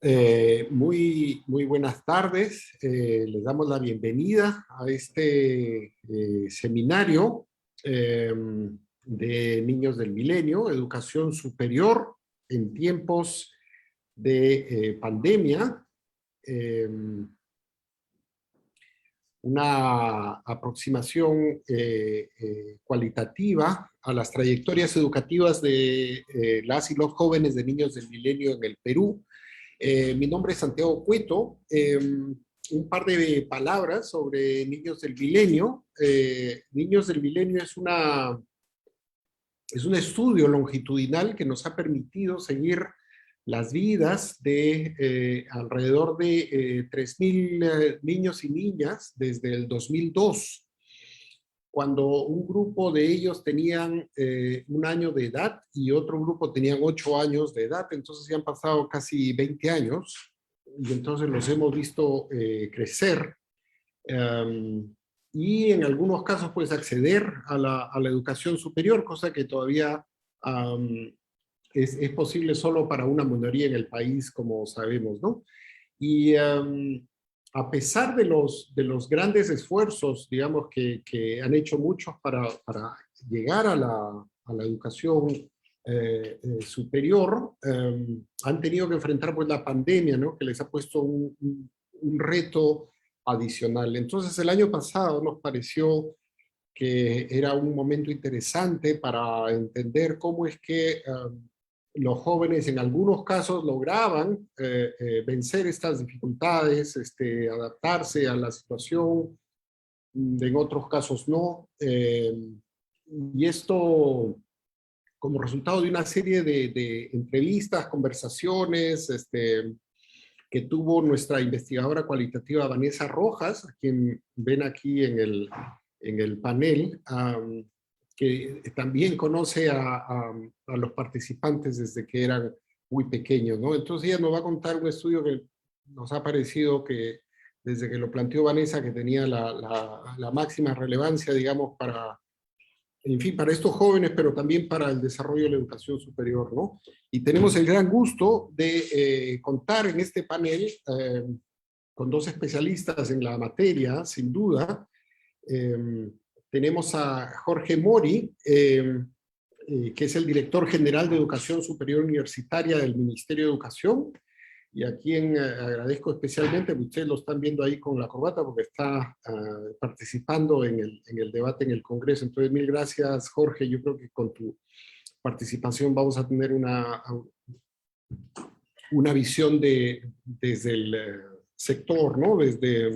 Muy buenas tardes. Les damos la bienvenida a este seminario de Niños del Milenio, Educación Superior en tiempos de pandemia. Eh, una aproximación cualitativa a las trayectorias educativas de las y los jóvenes de Niños del Milenio en el Perú. Mi nombre es Santiago Cueto. Un par de palabras sobre Niños del Milenio. Niños del Milenio es un estudio longitudinal que nos ha permitido seguir las vidas de alrededor de 3.000 niños y niñas desde el 2002, cuando un grupo de ellos tenían 1 año de edad y otro grupo tenían 8 años de edad. Entonces ya han pasado casi 20 años y entonces los hemos visto crecer y en algunos casos pues acceder a la educación superior, cosa que todavía es posible solo para una minoría en el país, como sabemos, ¿no? Y a pesar de los grandes esfuerzos, digamos, que han hecho muchos para llegar a la educación superior, han tenido que enfrentar pues la pandemia, ¿no? Que les ha puesto un reto adicional. Entonces el año pasado nos pareció que era un momento interesante para entender cómo es que los jóvenes en algunos casos lograban vencer estas dificultades, adaptarse a la situación, en otros casos no. Y esto como resultado de una serie de entrevistas, conversaciones, que tuvo nuestra investigadora cualitativa Vanessa Rojas, a quien ven aquí en el panel, que también conoce a los participantes desde que eran muy pequeños, ¿no? Entonces ella nos va a contar un estudio que nos ha parecido que, desde que lo planteó Vanessa, que tenía la máxima relevancia, digamos, en fin, para estos jóvenes, pero también para el desarrollo de la educación superior, ¿no? Y tenemos el gran gusto de contar en este panel con dos especialistas en la materia, sin duda. Tenemos a Jorge Mori, que es el director general de Educación Superior Universitaria del Ministerio de Educación, y a quien agradezco especialmente, que ustedes lo están viendo ahí con la corbata, porque está participando en el debate en el Congreso. Entonces, mil gracias, Jorge. Yo creo que con tu participación vamos a tener una visión desde el sector, ¿no? Desde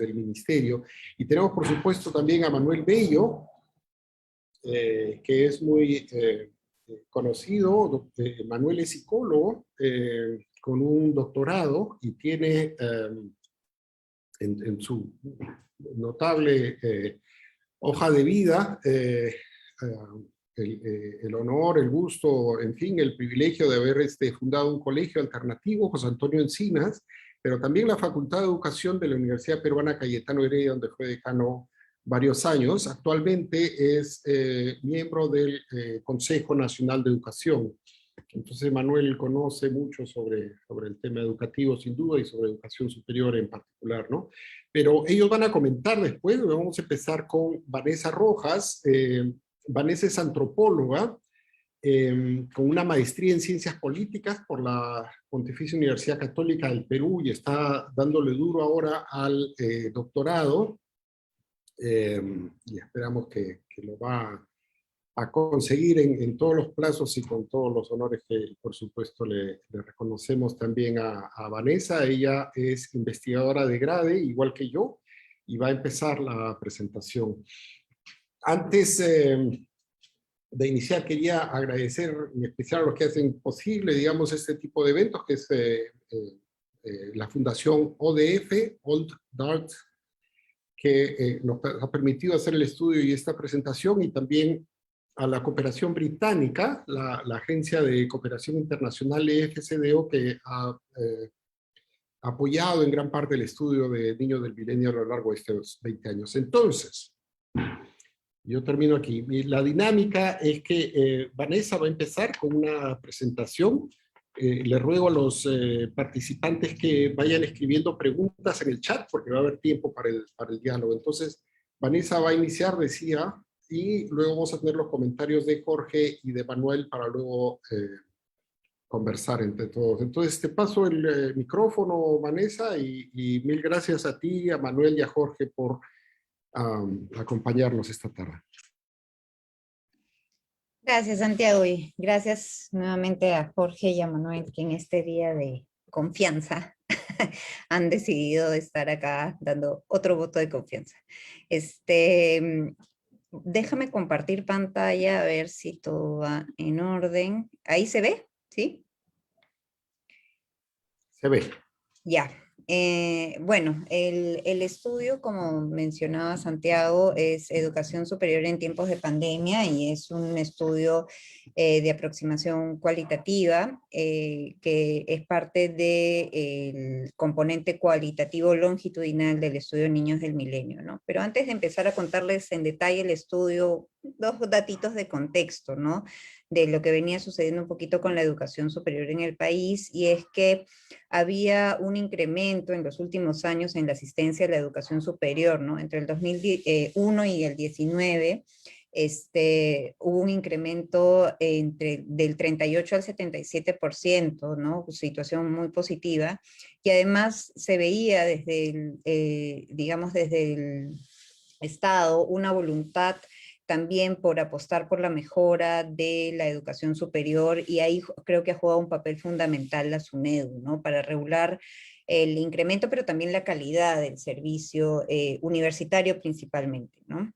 el ministerio. Y tenemos, por supuesto, también a Manuel Bello, que es muy conocido. Manuel es psicólogo, con un doctorado, y tiene en su notable hoja de vida el honor, el gusto, en fin, el privilegio de haber fundado un colegio alternativo, José Antonio Encinas, pero también la Facultad de Educación de la Universidad Peruana Cayetano Heredia, donde fue decano varios años. Actualmente es miembro del Consejo Nacional de Educación. Entonces Manuel conoce mucho sobre el tema educativo, sin duda, y sobre educación superior en particular, ¿no? Pero ellos van a comentar después. Vamos a empezar con Vanessa Rojas. Vanessa es antropóloga, con una maestría en Ciencias Políticas por la Pontificia Universidad Católica del Perú, y está dándole duro ahora al doctorado, y esperamos que lo va a conseguir en todos los plazos y con todos los honores que, por supuesto, le reconocemos también a Vanessa. Ella es investigadora de grade, igual que yo, y va a empezar la presentación. Antes de iniciar, quería agradecer en especial a los que hacen posible, digamos, este tipo de eventos, que es la Fundación ODF, Old Dart, que nos ha permitido hacer el estudio y esta presentación, y también a la cooperación británica, la Agencia de Cooperación Internacional EFCDO, que ha apoyado en gran parte el estudio de Niños del Milenio a lo largo de estos 20 años. Entonces, yo termino aquí. La dinámica es que Vanessa va a empezar con una presentación le ruego a los participantes que vayan escribiendo preguntas en el chat, porque va a haber tiempo para el diálogo. Entonces, Vanessa va a iniciar, decía, y luego vamos a tener los comentarios de Jorge y de Manuel para luego conversar entre todos. Entonces, te paso el micrófono, Vanessa, y mil gracias a ti, a Manuel y a Jorge por acompañarnos esta tarde. Gracias, Santiago, y gracias nuevamente a Jorge y a Manuel, que en este día de confianza han decidido estar acá dando otro voto de confianza. Déjame compartir pantalla a ver si todo va en orden. ¿Ahí se ve? ¿Sí? Se ve. Ya. Bueno, el estudio, como mencionaba Santiago, es Educación Superior en Tiempos de Pandemia y es un estudio de aproximación cualitativa que es parte del componente cualitativo longitudinal del estudio de Niños del Milenio, ¿no? Pero antes de empezar a contarles en detalle el estudio, dos datitos de contexto, ¿no? De lo que venía sucediendo un poquito con la educación superior en el país, y es que había un incremento en los últimos años en la asistencia a la educación superior, ¿no? Entre el 2001 y el 19, hubo un incremento del 38 al 77%, ¿no? Situación muy positiva, y además se veía desde digamos, desde el Estado una voluntad también por apostar por la mejora de la educación superior, y ahí creo que ha jugado un papel fundamental la SUNEDU, ¿no? Para regular el incremento, pero también la calidad del servicio universitario principalmente, ¿no?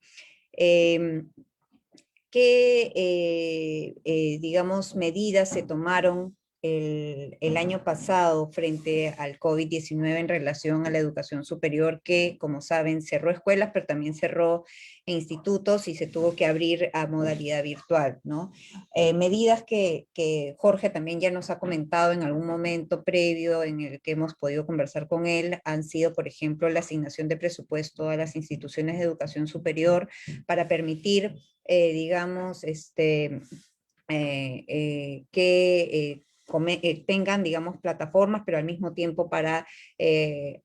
¿Qué, digamos, medidas se tomaron el año pasado frente al COVID-19 en relación a la educación superior, que, como saben, cerró escuelas, pero también cerró institutos y se tuvo que abrir a modalidad virtual, ¿no? Medidas que Jorge también ya nos ha comentado en algún momento previo en el que hemos podido conversar con él han sido, por ejemplo, la asignación de presupuesto a las instituciones de educación superior para permitir digamos, que tengan, digamos, plataformas, pero al mismo tiempo para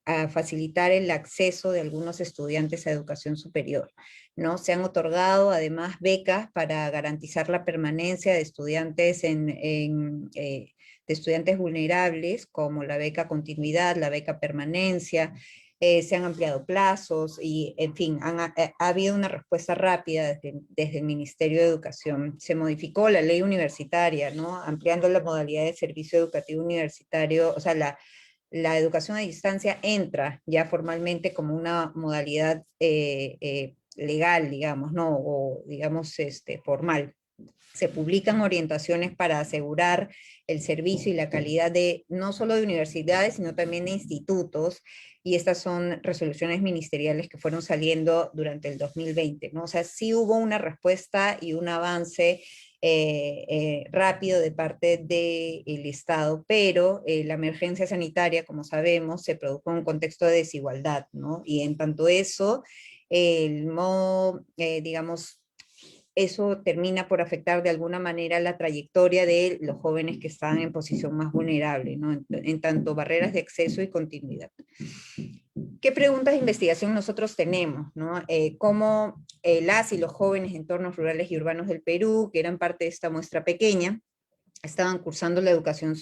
a facilitar el acceso de algunos estudiantes a educación superior, ¿no? Se han otorgado además becas para garantizar la permanencia de estudiantes de estudiantes vulnerables, como la beca continuidad, la beca permanencia. Se han ampliado plazos y, en fin, ha habido una respuesta rápida desde el Ministerio de Educación. Se modificó la ley universitaria, ¿no? Ampliando la modalidad de servicio educativo universitario, o sea, la educación a distancia entra ya formalmente como una modalidad legal, digamos, ¿no? O, digamos, formal. Se publican orientaciones para asegurar el servicio y la calidad de no solo de universidades, sino también de institutos, y estas son resoluciones ministeriales que fueron saliendo durante el 2020, ¿no? O sea, sí hubo una respuesta y un avance rápido de parte del Estado, pero la emergencia sanitaria, como sabemos, se produjo en un contexto de desigualdad, ¿no? Y en tanto eso, el modo, digamos, eso termina por afectar de alguna manera la trayectoria de los jóvenes que están en posición más vulnerable, ¿no? En tanto barreras de acceso y continuidad. ¿Qué preguntas de investigación nosotros tenemos, ¿no? ¿Cómo las y los jóvenes en entornos rurales y urbanos del Perú, que eran parte de esta muestra pequeña, estaban cursando educación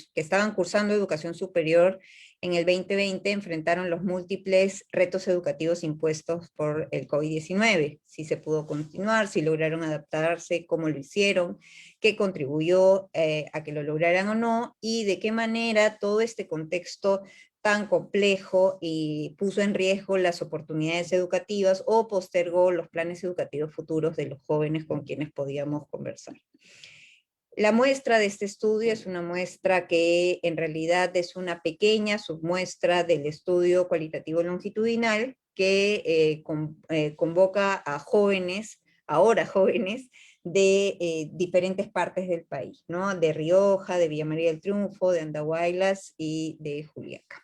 superior en el 2020, enfrentaron los múltiples retos educativos impuestos por el COVID-19? Si se pudo continuar, si lograron adaptarse, cómo lo hicieron, qué contribuyó a que lo lograran o no, y de qué manera todo este contexto tan complejo y puso en riesgo las oportunidades educativas o postergó los planes educativos futuros de los jóvenes con quienes podíamos conversar. La muestra de este estudio es una muestra que en realidad es una pequeña submuestra del estudio cualitativo longitudinal que convoca a jóvenes, ahora jóvenes, de diferentes partes del país, ¿no? De Rioja, de Villa María del Triunfo, de Andahuaylas y de Juliaca.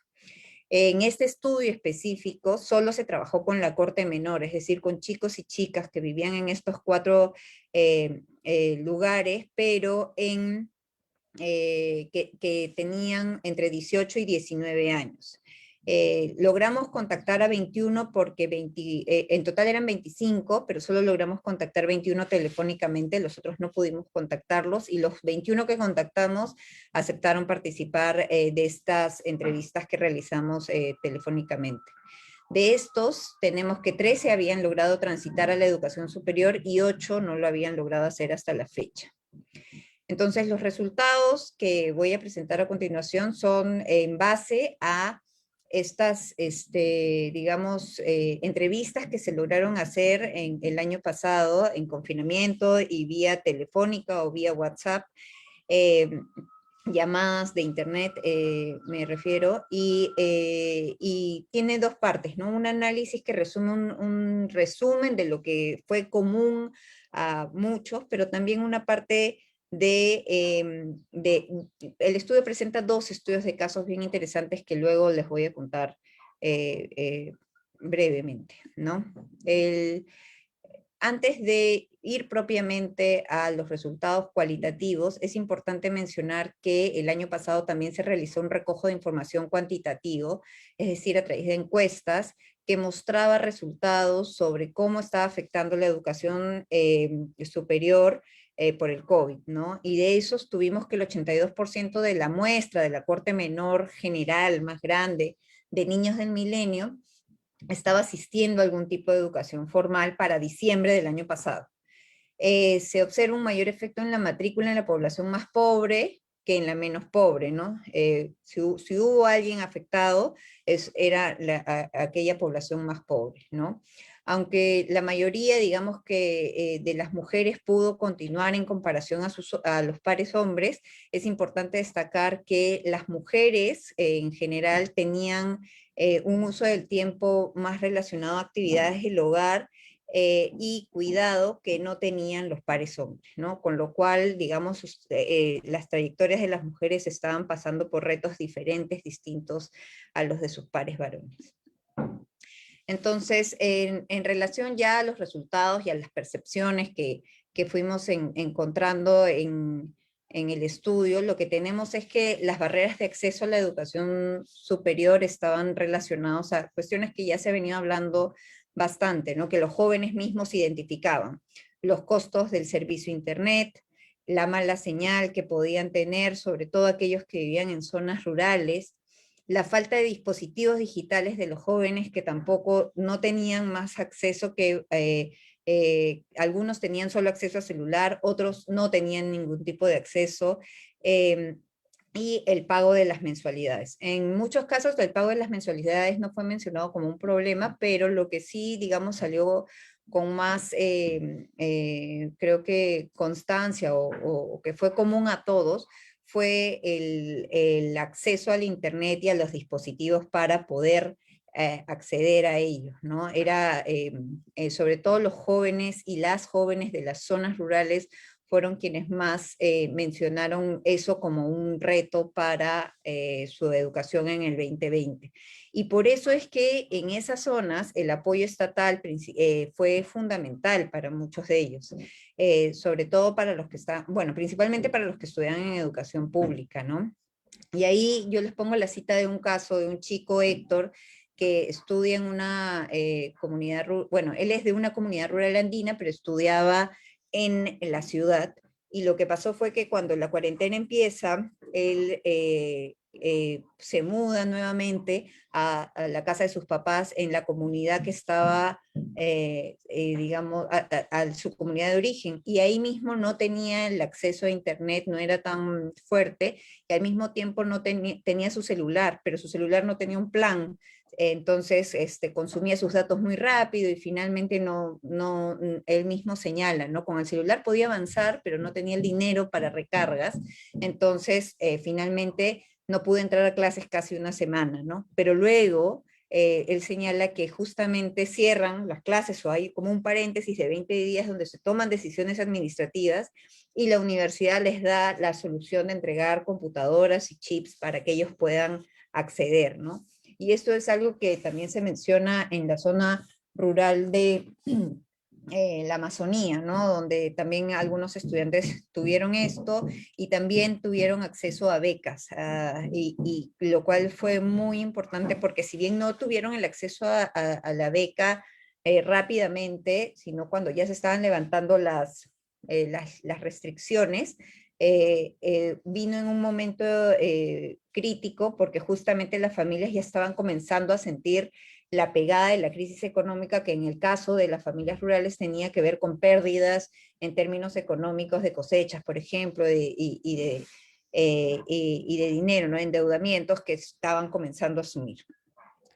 En este estudio específico solo se trabajó con la corte menor, es decir, con chicos y chicas que vivían en estos 4 lugares, pero en que tenían entre 18 y 19 años. Logramos contactar a 21 porque en total eran 25, pero solo logramos contactar 21 telefónicamente, los otros no pudimos contactarlos, y los 21 que contactamos aceptaron participar de estas entrevistas que realizamos telefónicamente. De estos, tenemos que 13 habían logrado transitar a la educación superior y 8 no lo habían logrado hacer hasta la fecha. Entonces, los resultados que voy a presentar a continuación son en base a estas, digamos, entrevistas que se lograron hacer en el año pasado en confinamiento y vía telefónica o vía WhatsApp, llamadas de internet, me refiero, y tiene dos partes, ¿no? Un análisis que resume un resumen de lo que fue común a muchos, pero también una parte el estudio presenta dos estudios de casos bien interesantes que luego les voy a contar brevemente, ¿no? Antes de ir propiamente a los resultados cualitativos, es importante mencionar que el año pasado también se realizó un recojo de información cuantitativo, es decir, a través de encuestas, que mostraba resultados sobre cómo estaba afectando la educación superior por el COVID, ¿no? Y de esos tuvimos que el 82% de la muestra de la corte menor general más grande de niños del milenio estaba asistiendo a algún tipo de educación formal para diciembre del año pasado. Se observa un mayor efecto en la matrícula en la población más pobre que en la menos pobre, ¿no? Si hubo alguien afectado, era aquella población más pobre, ¿no? Aunque la mayoría, digamos que de las mujeres pudo continuar en comparación a los pares hombres, es importante destacar que las mujeres en general tenían un uso del tiempo más relacionado a actividades del hogar y cuidado que no tenían los pares hombres, ¿no? Con lo cual, digamos, las trayectorias de las mujeres estaban pasando por retos diferentes, distintos a los de sus pares varones. Entonces, en relación ya a los resultados y a las percepciones que fuimos encontrando en el estudio, lo que tenemos es que las barreras de acceso a la educación superior estaban relacionadas a cuestiones que ya se ha venido hablando bastante, ¿no? Que los jóvenes mismos identificaban: los costos del servicio internet, la mala señal que podían tener, sobre todo aquellos que vivían en zonas rurales, la falta de dispositivos digitales de los jóvenes que tampoco no tenían más acceso que algunos tenían solo acceso a celular, otros no tenían ningún tipo de acceso, y el pago de las mensualidades. En muchos casos el pago de las mensualidades no fue mencionado como un problema, pero lo que sí, digamos, salió con más, creo que constancia o que fue común a todos, fue el acceso al internet y a los dispositivos para poder acceder a ellos, ¿no? Era, sobre todo los jóvenes y las jóvenes de las zonas rurales fueron quienes más mencionaron eso como un reto para su educación en el 2020. Y por eso es que en esas zonas el apoyo estatal fue fundamental para muchos de ellos, sobre todo para los que están, bueno, principalmente para los que estudian en educación pública, ¿no? Y ahí yo les pongo la cita de un caso de un chico, Héctor, que estudia en una comunidad, bueno, él es de una comunidad rural andina, pero estudiaba en la ciudad. Y lo que pasó fue que cuando la cuarentena empieza, él se muda nuevamente a la casa de sus papás en la comunidad que estaba, digamos, a su comunidad de origen. Y ahí mismo no tenía el acceso a internet, no era tan fuerte, y al mismo tiempo no tenía su celular, pero su celular no tenía un plan. Entonces consumía sus datos muy rápido y finalmente él mismo señala, ¿no? Con el celular podía avanzar, pero no tenía el dinero para recargas, entonces finalmente no pude entrar a clases casi una semana, ¿no? Pero luego él señala que justamente cierran las clases o hay como un paréntesis de 20 días donde se toman decisiones administrativas y la universidad les da la solución de entregar computadoras y chips para que ellos puedan acceder, ¿no? Y esto es algo que también se menciona en la zona rural la Amazonía, ¿no? Donde también algunos estudiantes tuvieron esto y también tuvieron acceso a becas, y lo cual fue muy importante porque si bien no tuvieron el acceso a la beca rápidamente, sino cuando ya se estaban levantando las restricciones, vino en un momento crítico porque justamente las familias ya estaban comenzando a sentir la pegada de la crisis económica, que en el caso de las familias rurales tenía que ver con pérdidas en términos económicos de cosechas, por ejemplo, y de dinero, ¿no? Endeudamientos que estaban comenzando a asumir.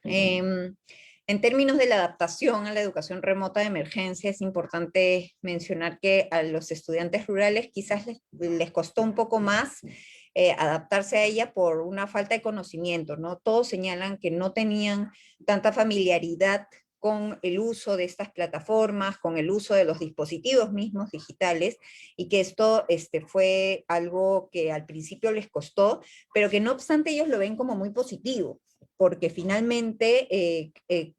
En términos de la adaptación a la educación remota de emergencia, es importante mencionar que a los estudiantes rurales quizás les costó un poco más adaptarse a ella por una falta de conocimiento, ¿no? Todos señalan que no tenían tanta familiaridad con el uso de estas plataformas, con el uso de los dispositivos mismos digitales, y que esto fue algo que al principio les costó, pero que no obstante ellos lo ven como muy positivo, porque finalmente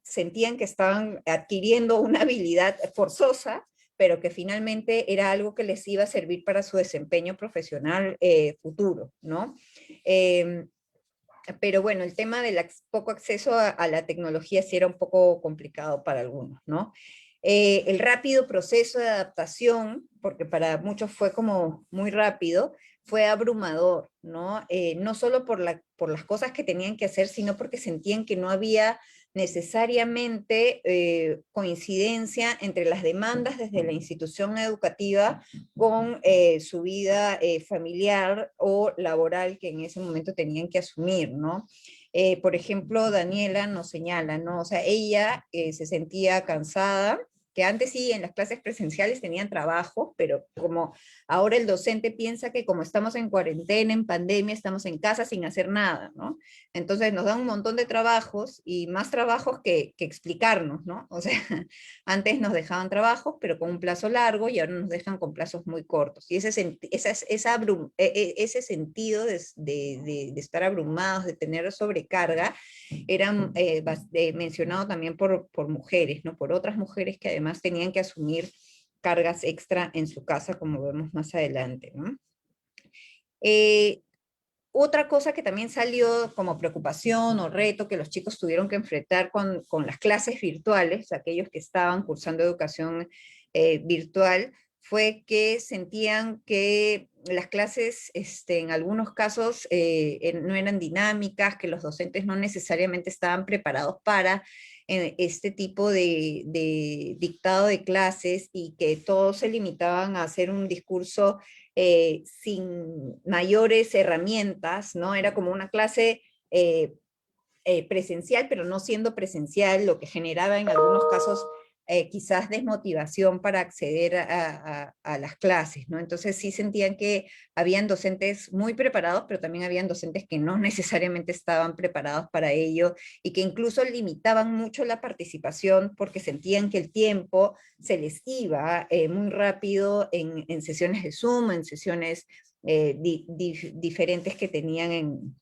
sentían que estaban adquiriendo una habilidad forzosa, pero que finalmente era algo que les iba a servir para su desempeño profesional futuro, ¿no? Pero bueno, el tema del poco acceso a la tecnología sí era un poco complicado para algunos, ¿no? El rápido proceso de adaptación, porque para muchos fue como muy rápido, fue abrumador, ¿no? No solo por las cosas que tenían que hacer, sino porque sentían que no había necesariamente coincidencia entre las demandas desde la institución educativa con su vida familiar o laboral que en ese momento tenían que asumir, ¿no? Por ejemplo, Daniela nos señala, ¿no? O sea, ella se sentía cansada, que antes sí en las clases presenciales tenían trabajo, pero como ahora el docente piensa que como estamos en cuarentena, en pandemia, estamos en casa sin hacer nada, ¿no? Entonces nos dan un montón de trabajos y más trabajos que explicarnos, ¿no? O sea, antes nos dejaban trabajos, pero con un plazo largo, y ahora nos dejan con plazos muy cortos. Y ese sentido de estar abrumados, de tener sobrecarga, era mencionado también por mujeres, ¿no? Por otras mujeres que además tenían que asumir cargas extra en su casa, como vemos más adelante, ¿no? Otra cosa que también salió como preocupación o reto que los chicos tuvieron que enfrentar con las clases virtuales, aquellos que estaban cursando educación virtual, fue que sentían que las clases en algunos casos no eran dinámicas, que los docentes no necesariamente estaban preparados para este tipo de dictado de clases, y que todos se limitaban a hacer un discurso sin mayores herramientas, ¿no? Era como una clase presencial, pero no siendo presencial, lo que generaba en algunos casos quizás desmotivación para acceder a las clases, ¿no? Entonces sí sentían que habían docentes muy preparados, pero también habían docentes que no necesariamente estaban preparados para ello, y que incluso limitaban mucho la participación porque sentían que el tiempo se les iba muy rápido en sesiones de Zoom, en sesiones diferentes que tenían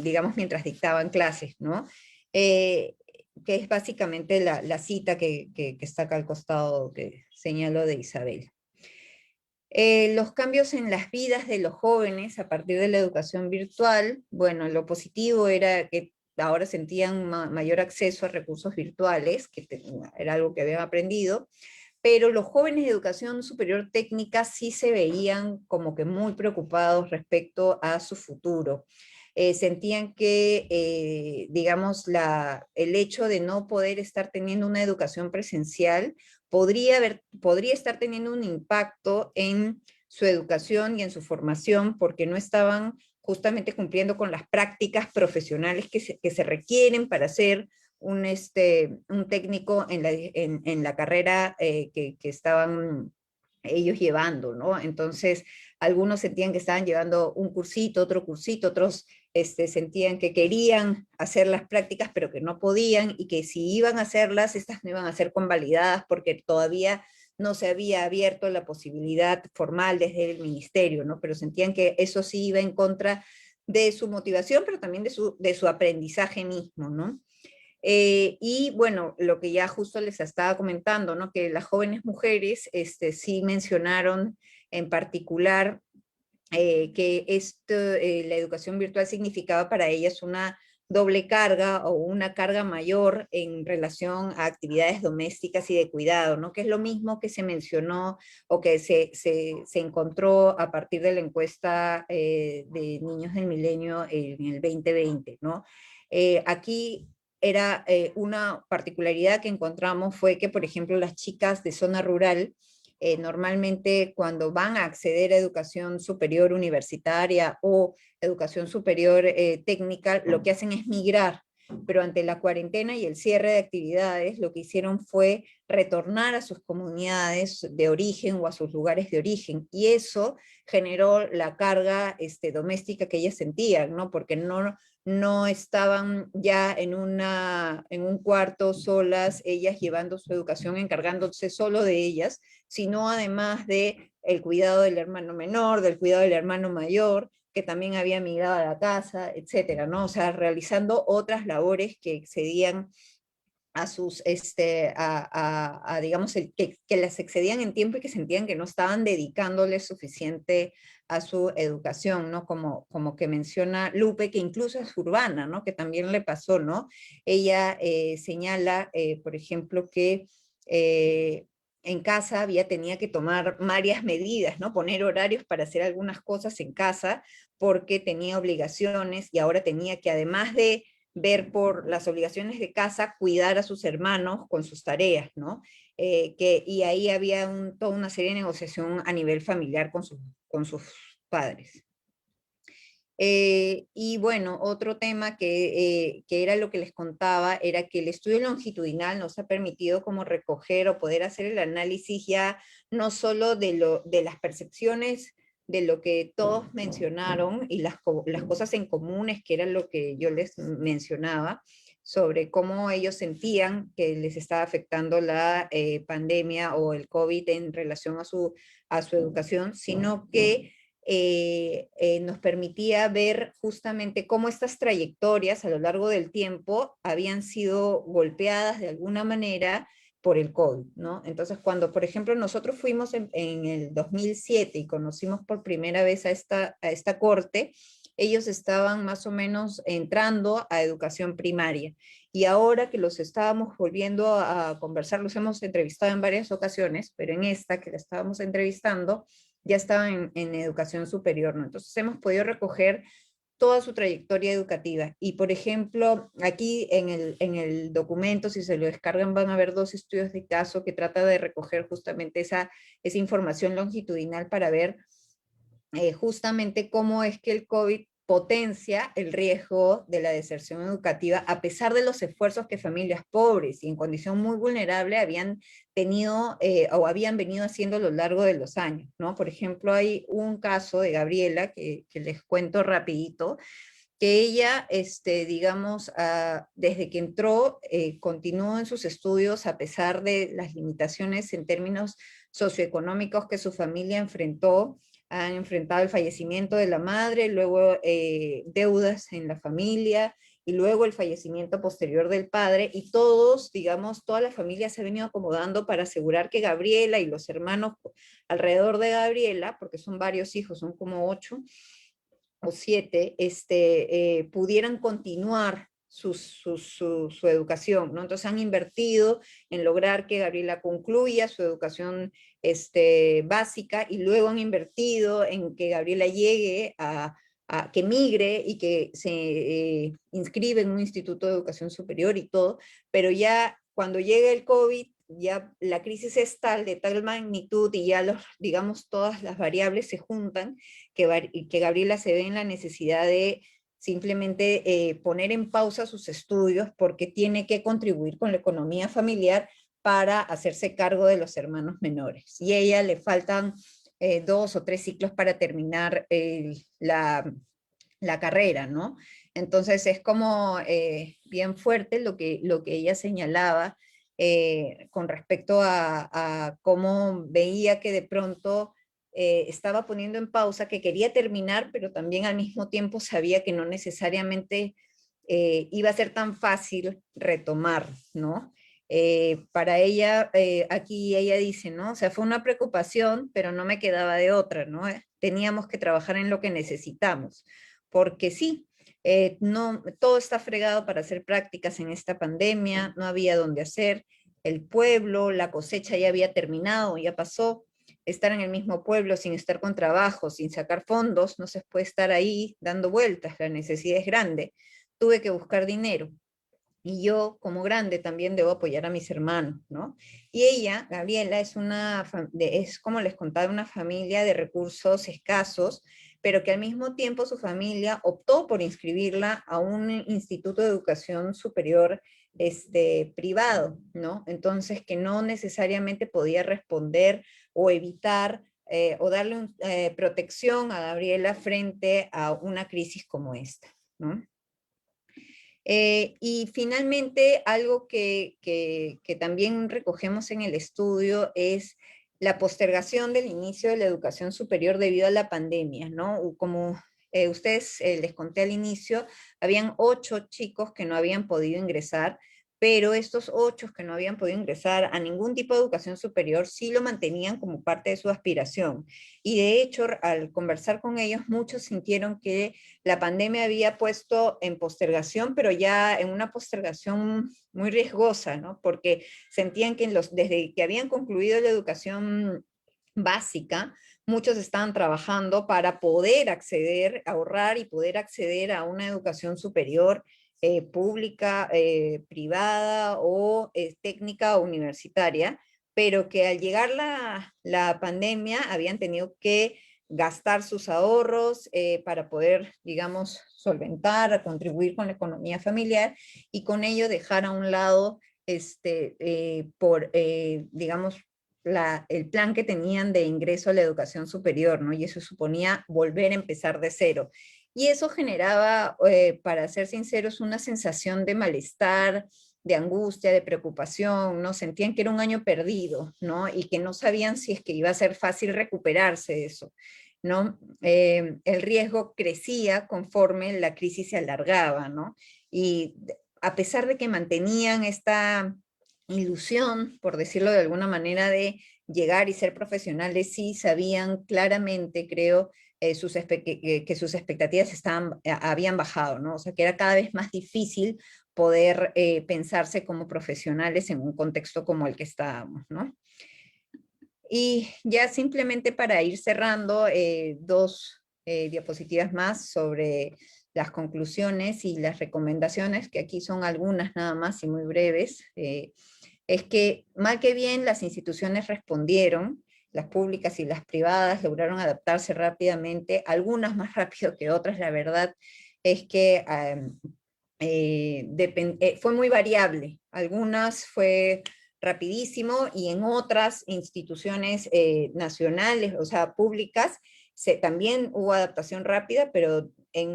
digamos, mientras dictaban clases, ¿no? Que es básicamente la cita que está acá al costado que señalo de Isabel. Los cambios en las vidas de los jóvenes a partir de la educación virtual, bueno, lo positivo era que ahora sentían mayor acceso a recursos virtuales, que era algo que habían aprendido, pero los jóvenes de educación superior técnica sí se veían como que muy preocupados respecto a su futuro. Sentían que, digamos, el hecho de no poder estar teniendo una educación presencial podría estar teniendo un impacto en su educación y en su formación, porque no estaban justamente cumpliendo con las prácticas profesionales que se requieren para ser un técnico en la carrera que estaban ellos llevando, ¿no? Entonces, algunos sentían que estaban llevando un cursito, otro cursito, otros sentían que querían hacer las prácticas, pero que no podían, y que si iban a hacerlas, estas no iban a ser convalidadas porque todavía no se había abierto la posibilidad formal desde el ministerio, ¿no? Pero sentían que eso sí iba en contra de su motivación, pero también de su aprendizaje mismo, ¿no? Y bueno, lo que ya justo les estaba comentando, ¿no? Que las jóvenes mujeres sí mencionaron en particular que la educación virtual significaba para ellas una doble carga o una carga mayor en relación a actividades domésticas y de cuidado, ¿no? Que es lo mismo que se mencionó o que se encontró a partir de la encuesta de niños del milenio en el 2020, ¿no? Aquí era una particularidad que encontramos fue que, por ejemplo, las chicas de zona rural, normalmente cuando van a acceder a educación superior universitaria o educación superior técnica, lo que hacen es migrar, pero ante la cuarentena y el cierre de actividades, lo que hicieron fue retornar a sus comunidades de origen o a sus lugares de origen, y eso generó la carga doméstica que ellas sentían, ¿no? Porque no estaban ya en un cuarto solas, ellas llevando su educación, encargándose solo de ellas, sino además de el cuidado del hermano menor, del cuidado del hermano mayor, que también había migrado a la casa, etcétera, ¿no? O sea, realizando otras labores que excedían a sus, digamos, que las excedían en tiempo y que sentían que no estaban dedicándole suficiente a su educación, ¿no? Como que menciona Lupe, que incluso es urbana, ¿no? Que también le pasó, ¿no? Ella señala, por ejemplo, que en casa tenía que tomar varias medidas, ¿no? Poner horarios para hacer algunas cosas en casa porque tenía obligaciones y ahora tenía que, además de ver por las obligaciones de casa, cuidar a sus hermanos con sus tareas, ¿no? Y ahí había toda una serie de negociación a nivel familiar con sus padres. Y bueno, otro tema que era lo que les contaba, era que el estudio longitudinal nos ha permitido como recoger o poder hacer el análisis ya no solo de las percepciones de lo que todos mencionaron y las cosas en comunes, que era lo que yo les mencionaba, sobre cómo ellos sentían que les estaba afectando la pandemia o el COVID en relación a su educación, sino que nos permitía ver justamente cómo estas trayectorias a lo largo del tiempo habían sido golpeadas de alguna manera por el COVID, ¿no? Entonces, cuando, por ejemplo, nosotros fuimos en el 2007 y conocimos por primera vez a esta corte, ellos estaban más o menos entrando a educación primaria. Y ahora que los estábamos volviendo a conversar, los hemos entrevistado en varias ocasiones, pero en esta que la estábamos entrevistando, ya estaban en educación superior, ¿no? Entonces hemos podido recoger toda su trayectoria educativa. Y por ejemplo, aquí en el documento, si se lo descargan, van a ver dos estudios de caso que trata de recoger justamente esa información longitudinal para ver justamente cómo es que el COVID potencia el riesgo de la deserción educativa, a pesar de los esfuerzos que familias pobres y en condición muy vulnerable habían tenido o habían venido haciendo a lo largo de los años, ¿no? Por ejemplo, hay un caso de Gabriela que les cuento rapidito, que ella, digamos, desde que entró, continuó en sus estudios a pesar de las limitaciones en términos socioeconómicos que su familia enfrentó. Han enfrentado el fallecimiento de la madre, luego deudas en la familia y luego el fallecimiento posterior del padre, y todos, digamos, toda la familia se ha venido acomodando para asegurar que Gabriela y los hermanos alrededor de Gabriela, porque son varios hijos, son como 8 o 7, pudieran continuar su educación, ¿no? Entonces han invertido en lograr que Gabriela concluya su educación básica, y luego han invertido en que Gabriela llegue a que migre y que se inscribe en un instituto de educación superior y todo, pero ya cuando llega el COVID, ya la crisis es tal, de tal magnitud, y ya digamos, todas las variables se juntan, que Gabriela se ve en la necesidad de simplemente poner en pausa sus estudios porque tiene que contribuir con la economía familiar para hacerse cargo de los hermanos menores. Y a ella le faltan 2 o 3 ciclos para terminar la carrera, ¿no? Entonces es como bien fuerte lo que ella señalaba con respecto a cómo veía que de pronto estaba poniendo en pausa, que quería terminar, pero también al mismo tiempo sabía que no necesariamente iba a ser tan fácil retomar, ¿no? Para ella, aquí ella dice, ¿no? O sea, fue una preocupación, pero no me quedaba de otra, ¿no? Teníamos que trabajar en lo que necesitamos, porque sí, no, todo está fregado para hacer prácticas en esta pandemia, no había dónde hacer, el pueblo, la cosecha ya había terminado, ya pasó, estar en el mismo pueblo sin estar con trabajo, sin sacar fondos, no se puede estar ahí dando vueltas, la necesidad es grande, tuve que buscar dinero. Y yo, como grande, también debo apoyar a mis hermanos, ¿no? Y ella, Gabriela, es como les contaba, una familia de recursos escasos, pero que al mismo tiempo su familia optó por inscribirla a un instituto de educación superior privado, ¿no? Entonces, que no necesariamente podía responder o evitar o darle protección a Gabriela frente a una crisis como esta, ¿no? Y finalmente, algo que también recogemos en el estudio es la postergación del inicio de la educación superior debido a la pandemia, ¿no? Como ustedes les conté al inicio, habían 8 chicos que no habían podido ingresar, pero estos 8 que no habían podido ingresar a ningún tipo de educación superior sí lo mantenían como parte de su aspiración. Y de hecho, al conversar con ellos, muchos sintieron que la pandemia había puesto en postergación, pero ya en una postergación muy riesgosa, ¿no? Porque sentían que desde que habían concluido la educación básica, muchos estaban trabajando para poder acceder, ahorrar y poder acceder a una educación superior pública, privada o técnica o universitaria, pero que al llegar la pandemia habían tenido que gastar sus ahorros para poder, digamos, solventar, contribuir con la economía familiar y con ello dejar a un lado, digamos, el plan que tenían de ingreso a la educación superior, ¿no? Y eso suponía volver a empezar de cero. Y eso generaba, para ser sinceros, una sensación de malestar, de angustia, de preocupación, ¿no? Sentían que era un año perdido, ¿no? Y que no sabían si es que iba a ser fácil recuperarse de eso, ¿no? El riesgo crecía conforme la crisis se alargaba, ¿no? Y a pesar de que mantenían esta ilusión, por decirlo de alguna manera, de llegar y ser profesionales, sí sabían claramente, creo, que sus expectativas habían bajado, ¿no? O sea, que era cada vez más difícil poder pensarse como profesionales en un contexto como el que estábamos, ¿no? Y ya simplemente para ir cerrando, 2 diapositivas más sobre las conclusiones y las recomendaciones, que aquí son algunas nada más y muy breves. Es que mal que bien las instituciones respondieron, las públicas y las privadas lograron adaptarse rápidamente, algunas más rápido que otras, la verdad es que fue muy variable, algunas fue rapidísimo y en otras instituciones nacionales, o sea, públicas, también hubo adaptación rápida, pero en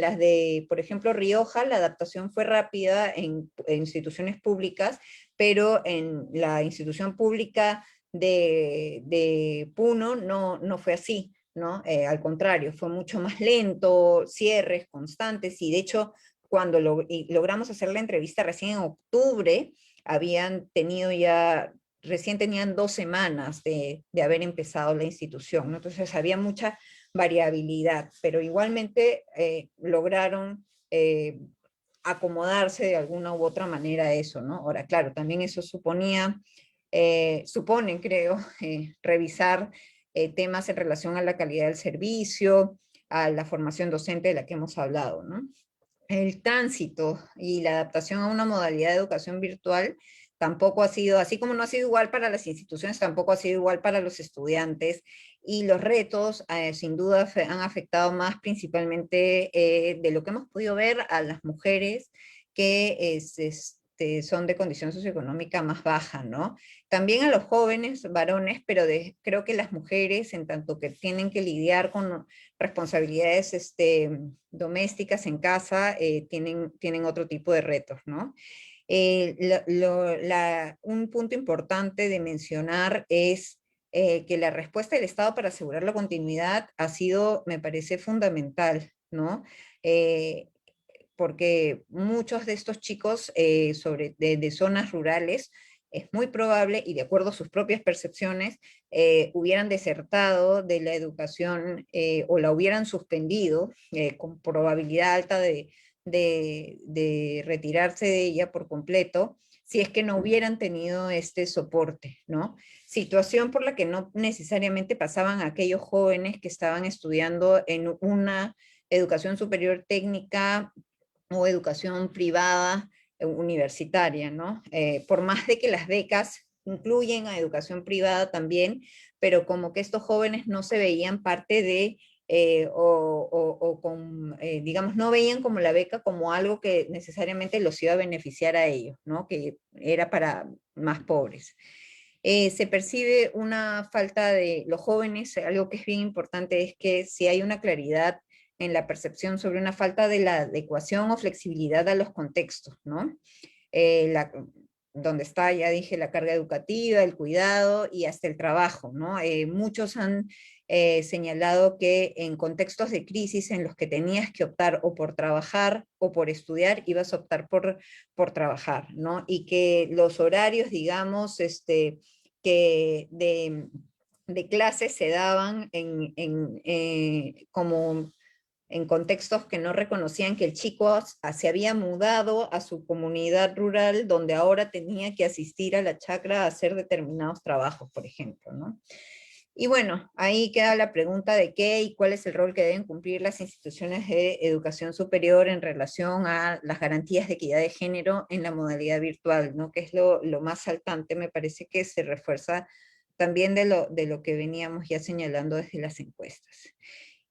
las de, por ejemplo, Rioja, la adaptación fue rápida en instituciones públicas, pero en la institución pública de Puno no fue así, ¿no? Al contrario, fue mucho más lento, cierres constantes, y de hecho, cuando logramos hacer la entrevista recién en octubre, recién tenían 2 semanas de haber empezado la institución, ¿no? Entonces había mucha variabilidad, pero igualmente lograron acomodarse de alguna u otra manera a eso, ¿no? Ahora, claro, también eso supone, creo, revisar temas en relación a la calidad del servicio, a la formación docente de la que hemos hablado, ¿no? El tránsito y la adaptación a una modalidad de educación virtual tampoco ha sido, así como no ha sido igual para las instituciones, tampoco ha sido igual para los estudiantes, y los retos sin duda han afectado más principalmente de lo que hemos podido ver a las mujeres que son de condición socioeconómica más baja, ¿no? También a los jóvenes varones, pero creo que las mujeres, en tanto que tienen que lidiar con responsabilidades domésticas en casa, tienen otro tipo de retos, ¿no? Un punto importante de mencionar es que la respuesta del Estado para asegurar la continuidad ha sido, me parece, fundamental, ¿no? Eh, porque muchos de estos chicos de zonas rurales, es muy probable, y de acuerdo a sus propias percepciones, hubieran desertado de la educación o la hubieran suspendido con probabilidad alta de retirarse de ella por completo, si es que no hubieran tenido este soporte, ¿no? Situación por la que no necesariamente pasaban aquellos jóvenes que estaban estudiando en una educación superior técnica o educación privada universitaria, ¿no? Por más de que las becas incluyen a educación privada también, pero como que estos jóvenes no se veían parte de, digamos, no veían como la beca como algo que necesariamente los iba a beneficiar a ellos, ¿no? Que era para más pobres. Se percibe una falta de los jóvenes, algo que es bien importante es que si hay una claridad en la percepción sobre una falta de la adecuación o flexibilidad a los contextos, ¿no? Donde está, ya dije, la carga educativa, el cuidado y hasta el trabajo, ¿no? Muchos han señalado que en contextos de crisis en los que tenías que optar o por trabajar o por estudiar, ibas a optar por trabajar, ¿no? Y que los horarios, digamos, que de clases se daban como en contextos que no reconocían que el chico se había mudado a su comunidad rural donde ahora tenía que asistir a la chacra a hacer determinados trabajos, por ejemplo, ¿no? Y bueno, ahí queda la pregunta de qué y cuál es el rol que deben cumplir las instituciones de educación superior en relación a las garantías de equidad de género en la modalidad virtual, ¿no? Que es lo más saltante, me parece que se refuerza también de lo que veníamos ya señalando desde las encuestas.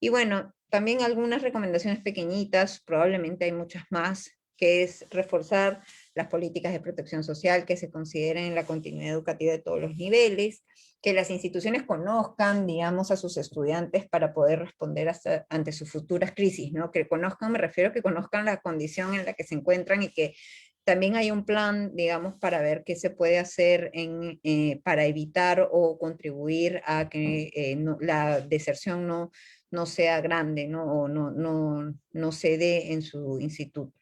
Y bueno, también algunas recomendaciones pequeñitas, probablemente hay muchas más, que es reforzar las políticas de protección social que se consideren en la continuidad educativa de todos los niveles, que las instituciones conozcan, digamos, a sus estudiantes para poder responder ante sus futuras crisis, ¿no? Que conozcan, me refiero a que conozcan la condición en la que se encuentran y que también hay un plan, digamos, para ver qué se puede hacer para evitar o contribuir a que la deserción no sea grande, ¿no? O no se dé en su instituto.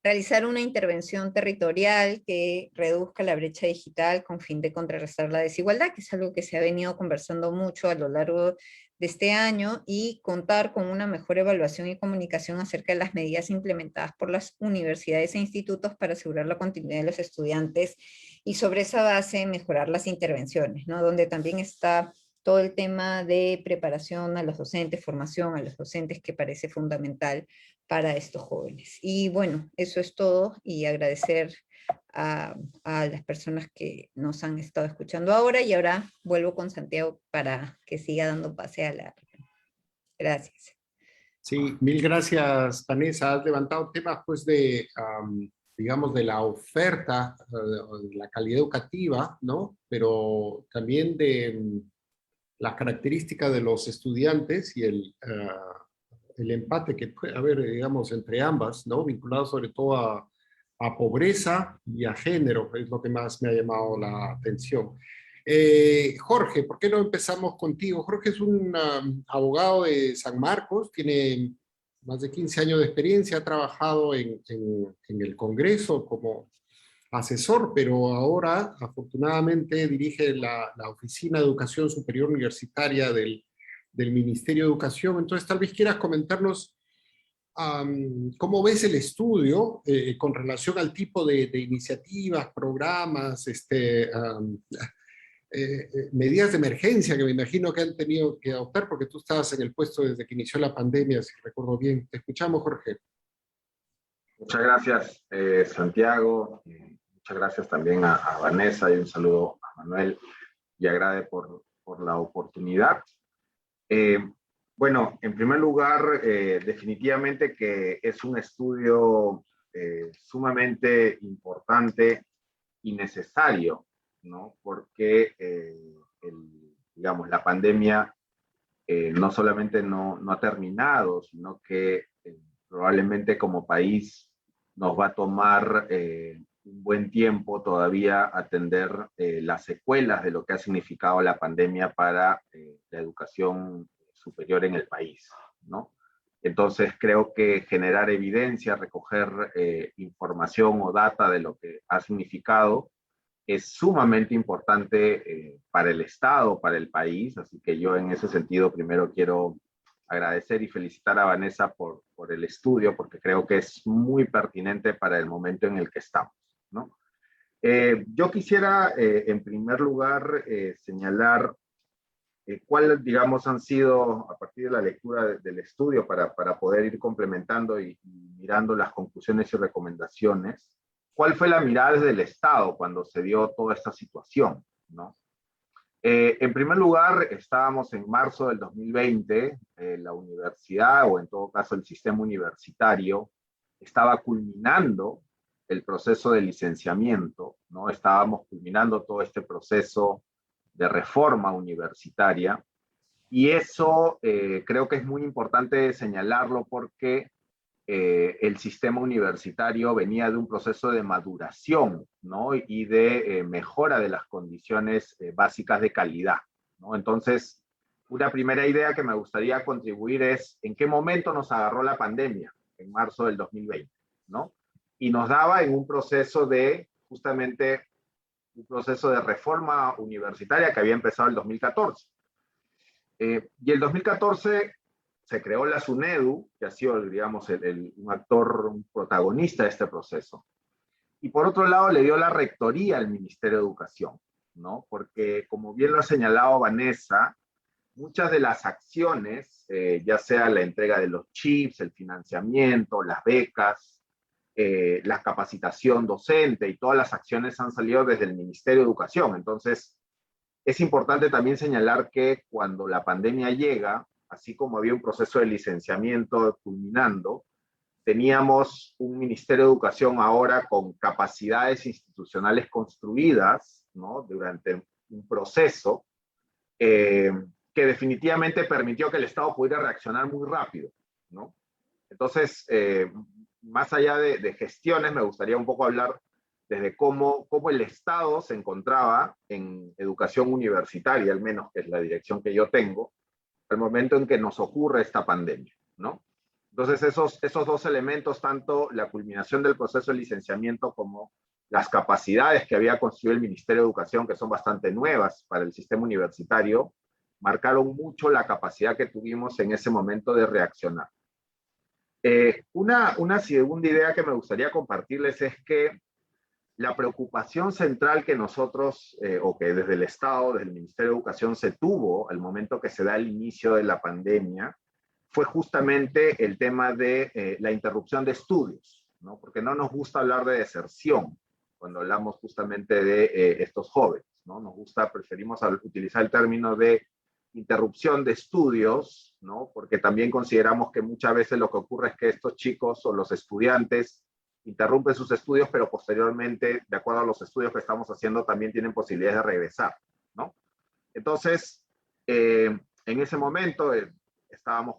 Realizar una intervención territorial que reduzca la brecha digital con fin de contrarrestar la desigualdad, que es algo que se ha venido conversando mucho a lo largo de este año, y contar con una mejor evaluación y comunicación acerca de las medidas implementadas por las universidades e institutos para asegurar la continuidad de los estudiantes y sobre esa base mejorar las intervenciones, ¿no? Donde también está todo el tema de preparación a los docentes, formación a los docentes, que parece fundamental para estos jóvenes. Y bueno, eso es todo, y agradecer a las personas que nos han estado escuchando ahora, y ahora vuelvo con Santiago para que siga dando pase a la... Gracias. Sí, mil gracias, Vanessa. Has levantado temas, pues, digamos, de la oferta, de la calidad educativa, ¿no? Pero también de las características de los estudiantes y el empate que puede haber, digamos, entre ambas, ¿no? Vinculado sobre todo a pobreza y a género, es lo que más me ha llamado la atención. Jorge, ¿por qué no empezamos contigo? Jorge es un abogado de San Marcos, tiene más de 15 años de experiencia, ha trabajado en el Congreso como asesor, pero ahora afortunadamente dirige la Oficina de Educación Superior Universitaria del Ministerio de Educación. Entonces tal vez quieras comentarnos cómo ves el estudio con relación al tipo de iniciativas, programas, medidas de emergencia que me imagino que han tenido que adoptar, porque tú estabas en el puesto desde que inició la pandemia, si recuerdo bien. Te escuchamos, Jorge. Muchas gracias, Santiago. Muchas gracias también a Vanessa, y un saludo a Manuel y a Grade por la oportunidad. Bueno, en primer lugar, definitivamente que es un estudio sumamente importante y necesario, ¿no? Porque, digamos, la pandemia no solamente no ha terminado, sino que probablemente como país nos va a tomar un buen tiempo todavía atender las secuelas de lo que ha significado la pandemia para la educación superior en el país, ¿no? Entonces creo que generar evidencia, recoger información o data de lo que ha significado es sumamente importante para el Estado, para el país, así que yo en ese sentido primero quiero agradecer y felicitar a Vanessa por el estudio, porque creo que es muy pertinente para el momento en el que estamos, ¿no? Yo quisiera, en primer lugar, señalar cuáles, digamos, han sido, a partir de la lectura del estudio, para poder ir complementando y mirando las conclusiones y recomendaciones, cuál fue la mirada desde el Estado cuando se dio toda esta situación, ¿no? En primer lugar, estábamos en marzo del 2020, la universidad, o en todo caso el sistema universitario, estaba culminando el proceso de licenciamiento, ¿no? Estábamos culminando todo este proceso de reforma universitaria, y eso creo que es muy importante señalarlo porque el sistema universitario venía de un proceso de maduración, ¿no? Y de mejora de las condiciones básicas de calidad, ¿no? Entonces, una primera idea que me gustaría contribuir es en qué momento nos agarró la pandemia, en marzo del 2020, ¿no? Y nos daba en un proceso de, justamente, un proceso de reforma universitaria que había empezado el 2014. Y el 2014 se creó la SUNEDU, que ha sido, digamos, un actor, un protagonista de este proceso. Y por otro lado, le dio la rectoría al Ministerio de Educación, ¿no? Porque, como bien lo ha señalado Vanessa, muchas de las acciones, ya sea la entrega de los chips, el financiamiento, las becas, la capacitación docente y todas las acciones han salido desde el Ministerio de Educación. Entonces, es importante también señalar que cuando la pandemia llega, así como había un proceso de licenciamiento culminando, teníamos un Ministerio de Educación ahora con capacidades institucionales construidas, ¿no? Durante un proceso que definitivamente permitió que el Estado pudiera reaccionar muy rápido, ¿no? Entonces, más allá de gestiones, me gustaría un poco hablar desde cómo el Estado se encontraba en educación universitaria, al menos que es la dirección que yo tengo, al momento en que nos ocurre esta pandemia, ¿no? Entonces, esos dos elementos, tanto la culminación del proceso de licenciamiento como las capacidades que había construido el Ministerio de Educación, que son bastante nuevas para el sistema universitario, marcaron mucho la capacidad que tuvimos en ese momento de reaccionar. Una segunda idea que me gustaría compartirles es que la preocupación central que nosotros, o que desde el Estado, desde el Ministerio de Educación se tuvo al momento que se da el inicio de la pandemia, fue justamente el tema de la interrupción de estudios, ¿no? Porque no nos gusta hablar de deserción cuando hablamos justamente de estos jóvenes, ¿no? Preferimos utilizar el término de interrupción de estudios, ¿no? Porque también consideramos que muchas veces lo que ocurre es que estos chicos o los estudiantes interrumpen sus estudios, pero posteriormente, de acuerdo a los estudios que estamos haciendo, también tienen posibilidades de regresar, ¿no? Entonces, en ese momento estábamos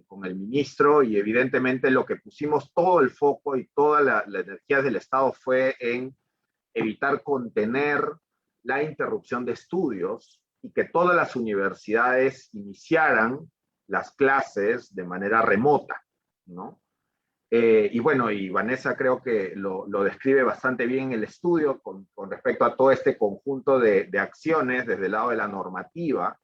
con el ministro y evidentemente lo que pusimos todo el foco y toda la energía del Estado fue en evitar contener la interrupción de estudios y que todas las universidades iniciaran las clases de manera remota, ¿no? Y bueno, y Vanessa creo que lo describe bastante bien en el estudio con respecto a todo este conjunto de acciones desde el lado de la normativa,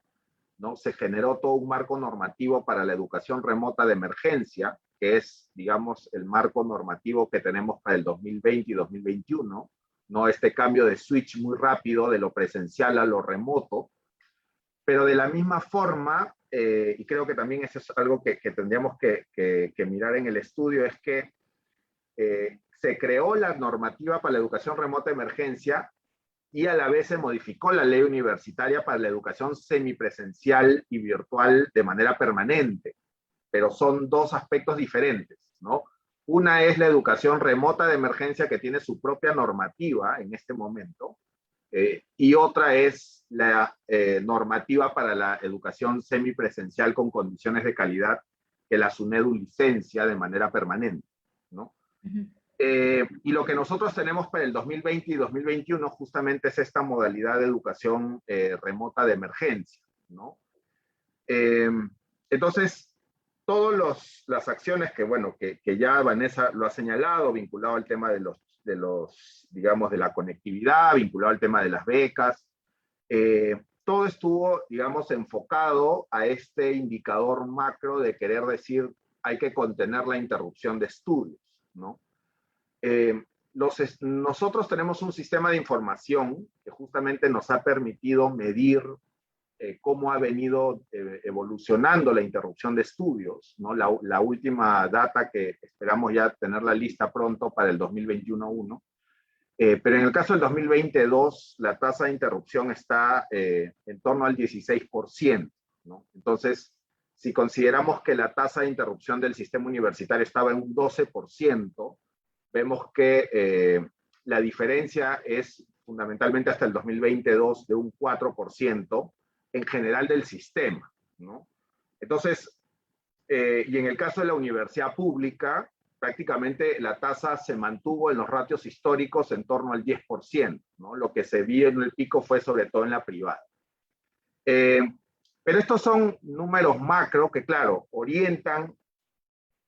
¿no? Se generó todo un marco normativo para la educación remota de emergencia, que es, digamos, el marco normativo que tenemos para el 2020 y 2021, ¿no? Este cambio de switch muy rápido de lo presencial a lo remoto, pero de la misma forma, y creo que también eso es algo que tendríamos que mirar en el estudio, es que se creó la normativa para la educación remota de emergencia y a la vez se modificó la ley universitaria para la educación semipresencial y virtual de manera permanente, pero son dos aspectos diferentes, ¿no? Una es la educación remota de emergencia que tiene su propia normativa en este momento, y otra es la normativa para la educación semipresencial con condiciones de calidad que la SUNEDU licencia de manera permanente, ¿no? Y lo que nosotros tenemos para el 2020 y 2021 justamente es esta modalidad de educación remota de emergencia, ¿no? Entonces, las acciones que, bueno, que ya Vanessa lo ha señalado, vinculado al tema digamos, de la conectividad, vinculado al tema de las becas, todo estuvo, digamos, enfocado a este indicador macro de querer decir hay que contener la interrupción de estudios, ¿no? Nosotros tenemos un sistema de información que justamente nos ha permitido medir cómo ha venido evolucionando la interrupción de estudios, ¿no? La última data que esperamos ya tener la lista pronto para el 2021-1. Pero en el caso del 2022, la tasa de interrupción está en torno al 16%, ¿no? Entonces, si consideramos que la tasa de interrupción del sistema universitario estaba en un 12%, vemos que la diferencia es fundamentalmente hasta el 2022 de un 4% en general del sistema, ¿no? Entonces, y en el caso de la universidad pública, prácticamente la tasa se mantuvo en los ratios históricos en torno al 10%, ¿no? Lo que se vio en el pico fue sobre todo en la privada. Pero estos son números macro que, claro, orientan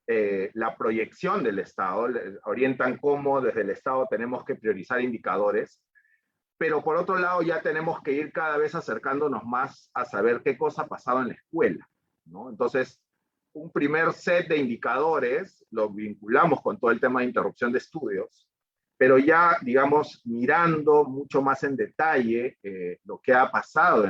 la proyección del Estado, orientan cómo desde el Estado tenemos que priorizar indicadores, pero por otro lado ya tenemos que ir cada vez acercándonos más a saber qué cosa ha pasado en la escuela, ¿no? Entonces, un primer set de indicadores lo vinculamos con todo el tema de interrupción de estudios, pero ya, digamos, mirando mucho más en detalle lo que ha pasado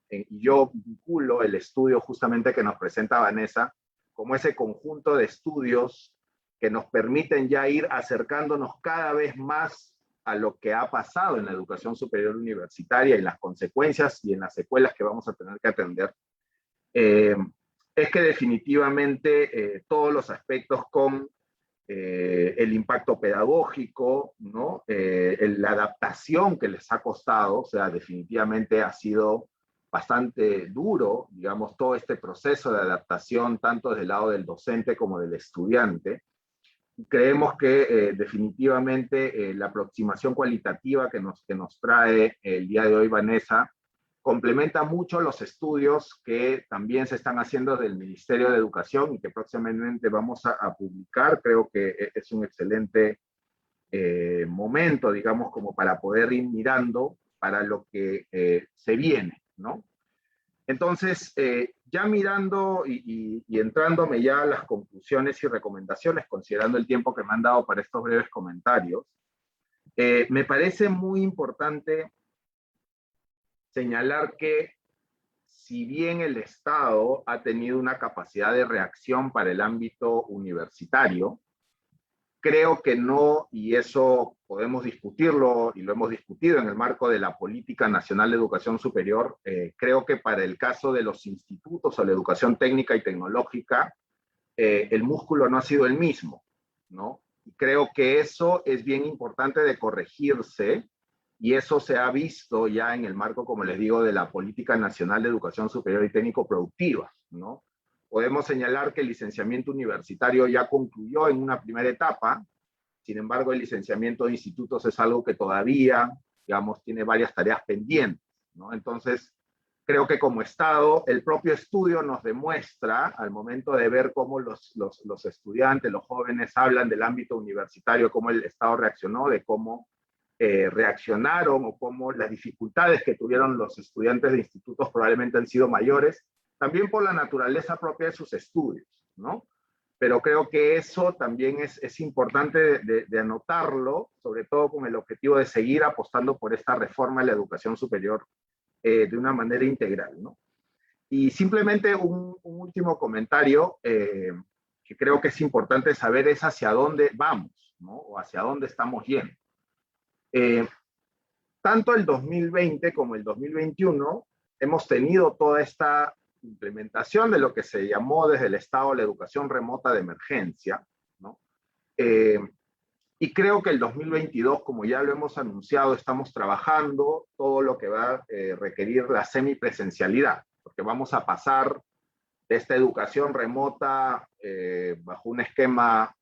y yo vinculo el estudio justamente que nos presenta Vanessa como ese conjunto de estudios que nos permiten ya ir acercándonos cada vez más a lo que ha pasado en la educación superior universitaria y las consecuencias y en las secuelas que vamos a tener que atender. Es que definitivamente todos los aspectos con el impacto pedagógico, ¿no? La adaptación que les ha costado, o sea, definitivamente ha sido bastante duro, digamos, todo este proceso de adaptación, tanto desde el lado del docente como del estudiante. Creemos que definitivamente la aproximación cualitativa que nos trae el día de hoy Vanessa complementa mucho los estudios que también se están haciendo del Ministerio de Educación y que próximamente vamos a publicar. Creo que es un excelente momento, digamos, como para poder ir mirando para lo que se viene, ¿no? Entonces, ya mirando y entrándome ya a las conclusiones y recomendaciones, considerando el tiempo que me han dado para estos breves comentarios, me parece muy importante señalar que si bien el Estado ha tenido una capacidad de reacción para el ámbito universitario, creo que no, y eso podemos discutirlo, y lo hemos discutido en el marco de la Política Nacional de Educación Superior, creo que para el caso de los institutos o la educación técnica y tecnológica, el músculo no ha sido el mismo, ¿no? Y creo que eso es bien importante de corregirse, y eso se ha visto ya en el marco, como les digo, de la Política Nacional de Educación Superior y Técnico-Productiva, ¿no? Podemos señalar que el licenciamiento universitario ya concluyó en una primera etapa, sin embargo el licenciamiento de institutos es algo que todavía, digamos, tiene varias tareas pendientes, ¿no? Entonces, creo que como Estado, el propio estudio nos demuestra, al momento de ver cómo los estudiantes, los jóvenes hablan del ámbito universitario, cómo el Estado reaccionó, de cómo reaccionaron o cómo las dificultades que tuvieron los estudiantes de institutos probablemente han sido mayores, también por la naturaleza propia de sus estudios, ¿no? Pero creo que eso también es importante de anotarlo, sobre todo con el objetivo de seguir apostando por esta reforma de la educación superior de una manera integral, ¿no? Y simplemente un último comentario que creo que es importante saber es hacia dónde vamos, ¿no? O hacia dónde estamos yendo. Tanto el 2020 como el 2021 hemos tenido toda esta implementación de lo que se llamó desde el Estado la educación remota de emergencia, ¿no? Y creo que el 2022, como ya lo hemos anunciado, estamos trabajando todo lo que va a requerir la semipresencialidad, porque vamos a pasar de esta educación remota bajo un esquema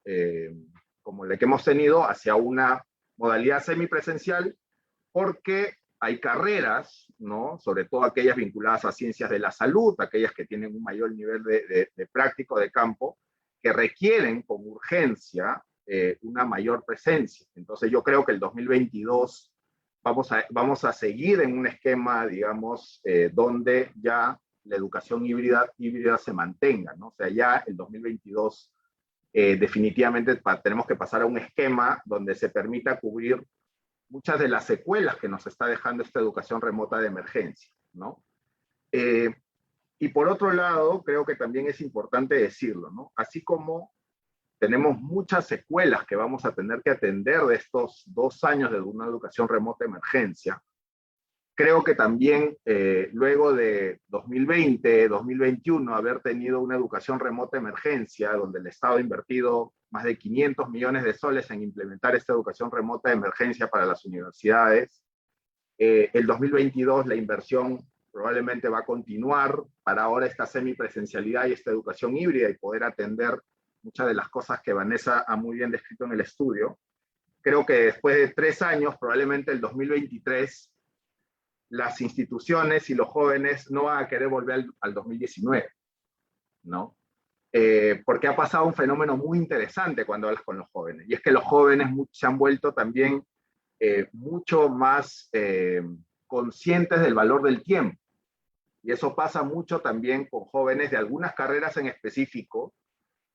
como el que hemos tenido hacia una modalidad semipresencial, porque hay carreras, ¿no? Sobre todo aquellas vinculadas a ciencias de la salud, aquellas que tienen un mayor nivel de práctico de campo, que requieren con urgencia una mayor presencia. Entonces yo creo que el 2022 vamos a seguir en un esquema, digamos, donde ya la educación híbrida se mantenga, ¿no? O sea, ya el 2022 definitivamente tenemos que pasar a un esquema donde se permita cubrir muchas de las secuelas que nos está dejando esta educación remota de emergencia, ¿no? Y por otro lado, creo que también es importante decirlo, ¿no? Así como tenemos muchas secuelas que vamos a tener que atender de estos 2 años de una educación remota de emergencia, creo que también luego de 2020, 2021, haber tenido una educación remota de emergencia, donde el Estado ha invertido más de 500 millones de soles en implementar esta educación remota de emergencia para las universidades, el 2022 la inversión probablemente va a continuar para ahora esta semipresencialidad y esta educación híbrida y poder atender muchas de las cosas que Vanessa ha muy bien descrito en el estudio. Creo que después de 3 años, probablemente el 2023, las instituciones y los jóvenes no van a querer volver al 2019, ¿no? Porque ha pasado un fenómeno muy interesante cuando hablas con los jóvenes, y es que los jóvenes se han vuelto también mucho más conscientes del valor del tiempo, y eso pasa mucho también con jóvenes de algunas carreras en específico,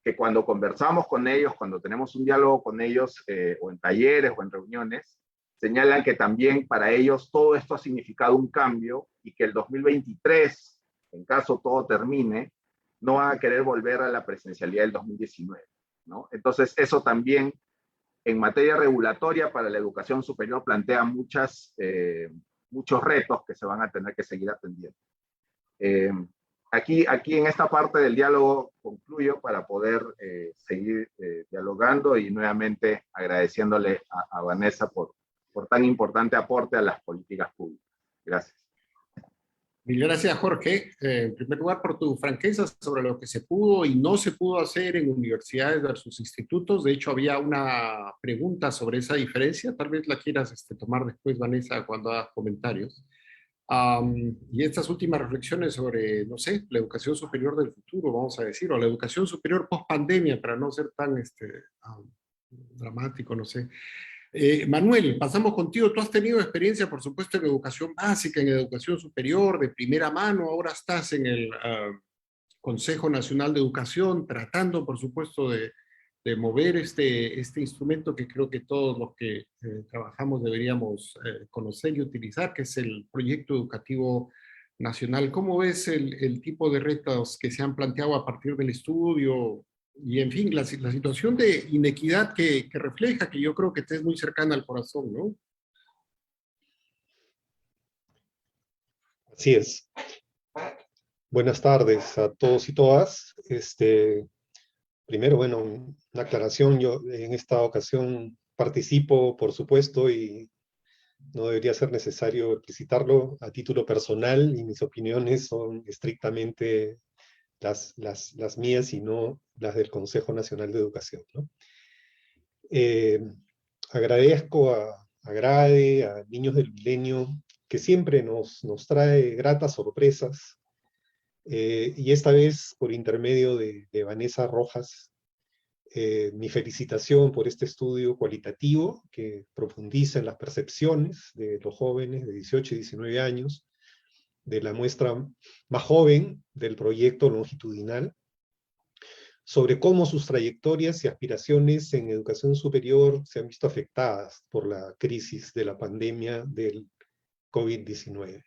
que cuando conversamos con ellos, cuando tenemos un diálogo con ellos, o en talleres o en reuniones, señalan que también para ellos todo esto ha significado un cambio y que el 2023, en caso todo termine, no van a querer volver a la presencialidad del 2019, ¿no? Entonces eso también en materia regulatoria para la educación superior plantea muchos retos que se van a tener que seguir atendiendo. Aquí en esta parte del diálogo concluyo para poder seguir dialogando y nuevamente agradeciéndole a Vanessa por tan importante aporte a las políticas públicas. Gracias. Mil gracias, Jorge. En primer lugar, por tu franqueza sobre lo que se pudo y no se pudo hacer en universidades versus institutos. De hecho, había una pregunta sobre esa diferencia. Tal vez la quieras tomar después, Vanessa, cuando hagas comentarios. Y estas últimas reflexiones sobre, no sé, la educación superior del futuro, vamos a decir, o la educación superior post-pandemia, para no ser tan dramático, no sé. Manuel, pasamos contigo. Tú has tenido experiencia, por supuesto, en educación básica, en educación superior, de primera mano. Ahora estás en el Consejo Nacional de Educación, tratando, por supuesto, de mover este instrumento que creo que todos los que trabajamos deberíamos conocer y utilizar, que es el Proyecto Educativo Nacional. ¿Cómo ves el tipo de retos que se han planteado a partir del estudio? Y en fin, la situación de inequidad que refleja, que yo creo que te es muy cercana al corazón, ¿no? Así es. Buenas tardes a todos y todas. Primero, bueno, una aclaración. Yo en esta ocasión participo, por supuesto, y no debería ser necesario explicitarlo a título personal, y mis opiniones son estrictamente las mías y no las del Consejo Nacional de Educación, ¿no? Agradezco a Grade, a Niños del Milenio, que siempre nos trae gratas sorpresas, y esta vez por intermedio de Vanessa Rojas, mi felicitación por este estudio cualitativo que profundiza en las percepciones de los jóvenes de 18 y 19 años, de la muestra más joven del proyecto longitudinal, sobre cómo sus trayectorias y aspiraciones en educación superior se han visto afectadas por la crisis de la pandemia del COVID-19.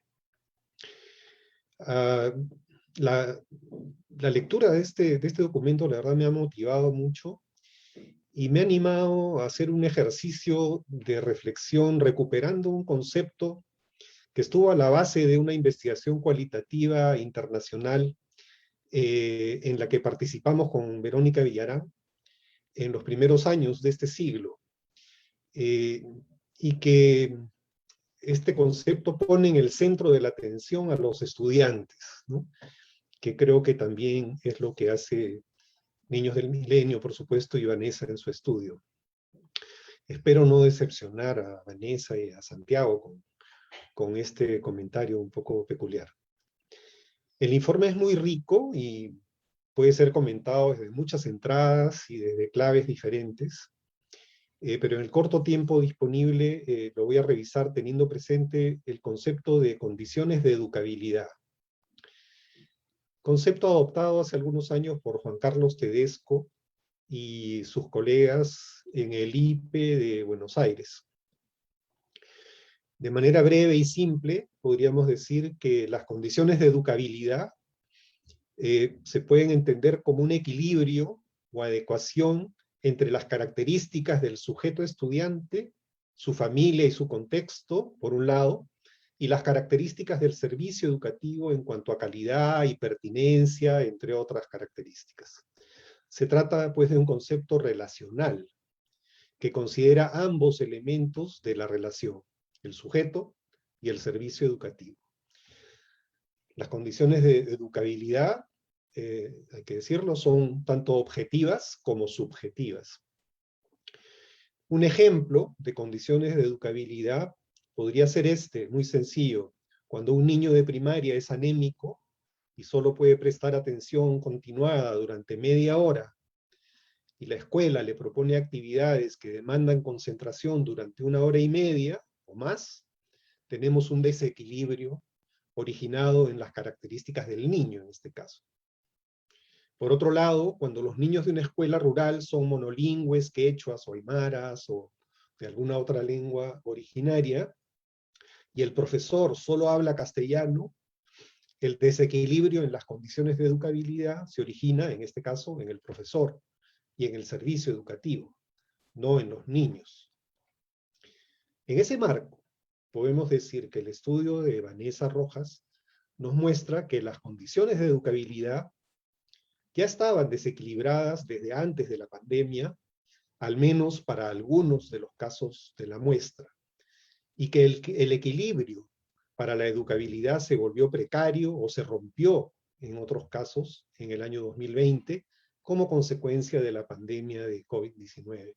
La lectura de este documento, la verdad, me ha motivado mucho y me ha animado a hacer un ejercicio de reflexión recuperando un concepto que estuvo a la base de una investigación cualitativa internacional en la que participamos con Verónica Villarán en los primeros años de este siglo, y que este concepto pone en el centro de la atención a los estudiantes, ¿no? Que creo que también es lo que hace Niños del Milenio, por supuesto, y Vanessa en su estudio. Espero no decepcionar a Vanessa y a Santiago con este comentario un poco peculiar. El informe es muy rico y puede ser comentado desde muchas entradas y desde claves diferentes, pero en el corto tiempo disponible lo voy a revisar teniendo presente el concepto de condiciones de educabilidad. Concepto adoptado hace algunos años por Juan Carlos Tedesco y sus colegas en el IPE de Buenos Aires. De manera breve y simple, podríamos decir que las condiciones de educabilidad se pueden entender como un equilibrio o adecuación entre las características del sujeto estudiante, su familia y su contexto, por un lado, y las características del servicio educativo en cuanto a calidad y pertinencia, entre otras características. Se trata, pues, de un concepto relacional, que considera ambos elementos de la relación, el sujeto y el servicio educativo. Las condiciones de educabilidad, hay que decirlo, son tanto objetivas como subjetivas. Un ejemplo de condiciones de educabilidad podría ser este, muy sencillo. Cuando un niño de primaria es anémico y solo puede prestar atención continuada durante media hora, y la escuela le propone actividades que demandan concentración durante 1 hora y media o más, tenemos un desequilibrio originado en las características del niño en este caso. Por otro lado, cuando los niños de una escuela rural son monolingües, quechuas o aymaras o de alguna otra lengua originaria, y el profesor solo habla castellano, el desequilibrio en las condiciones de educabilidad se origina, en este caso, en el profesor y en el servicio educativo, no en los niños. En ese marco, podemos decir que el estudio de Vanessa Rojas nos muestra que las condiciones de educabilidad ya estaban desequilibradas desde antes de la pandemia, al menos para algunos de los casos de la muestra, y que el equilibrio para la educabilidad se volvió precario o se rompió en otros casos en el año 2020 como consecuencia de la pandemia de COVID-19.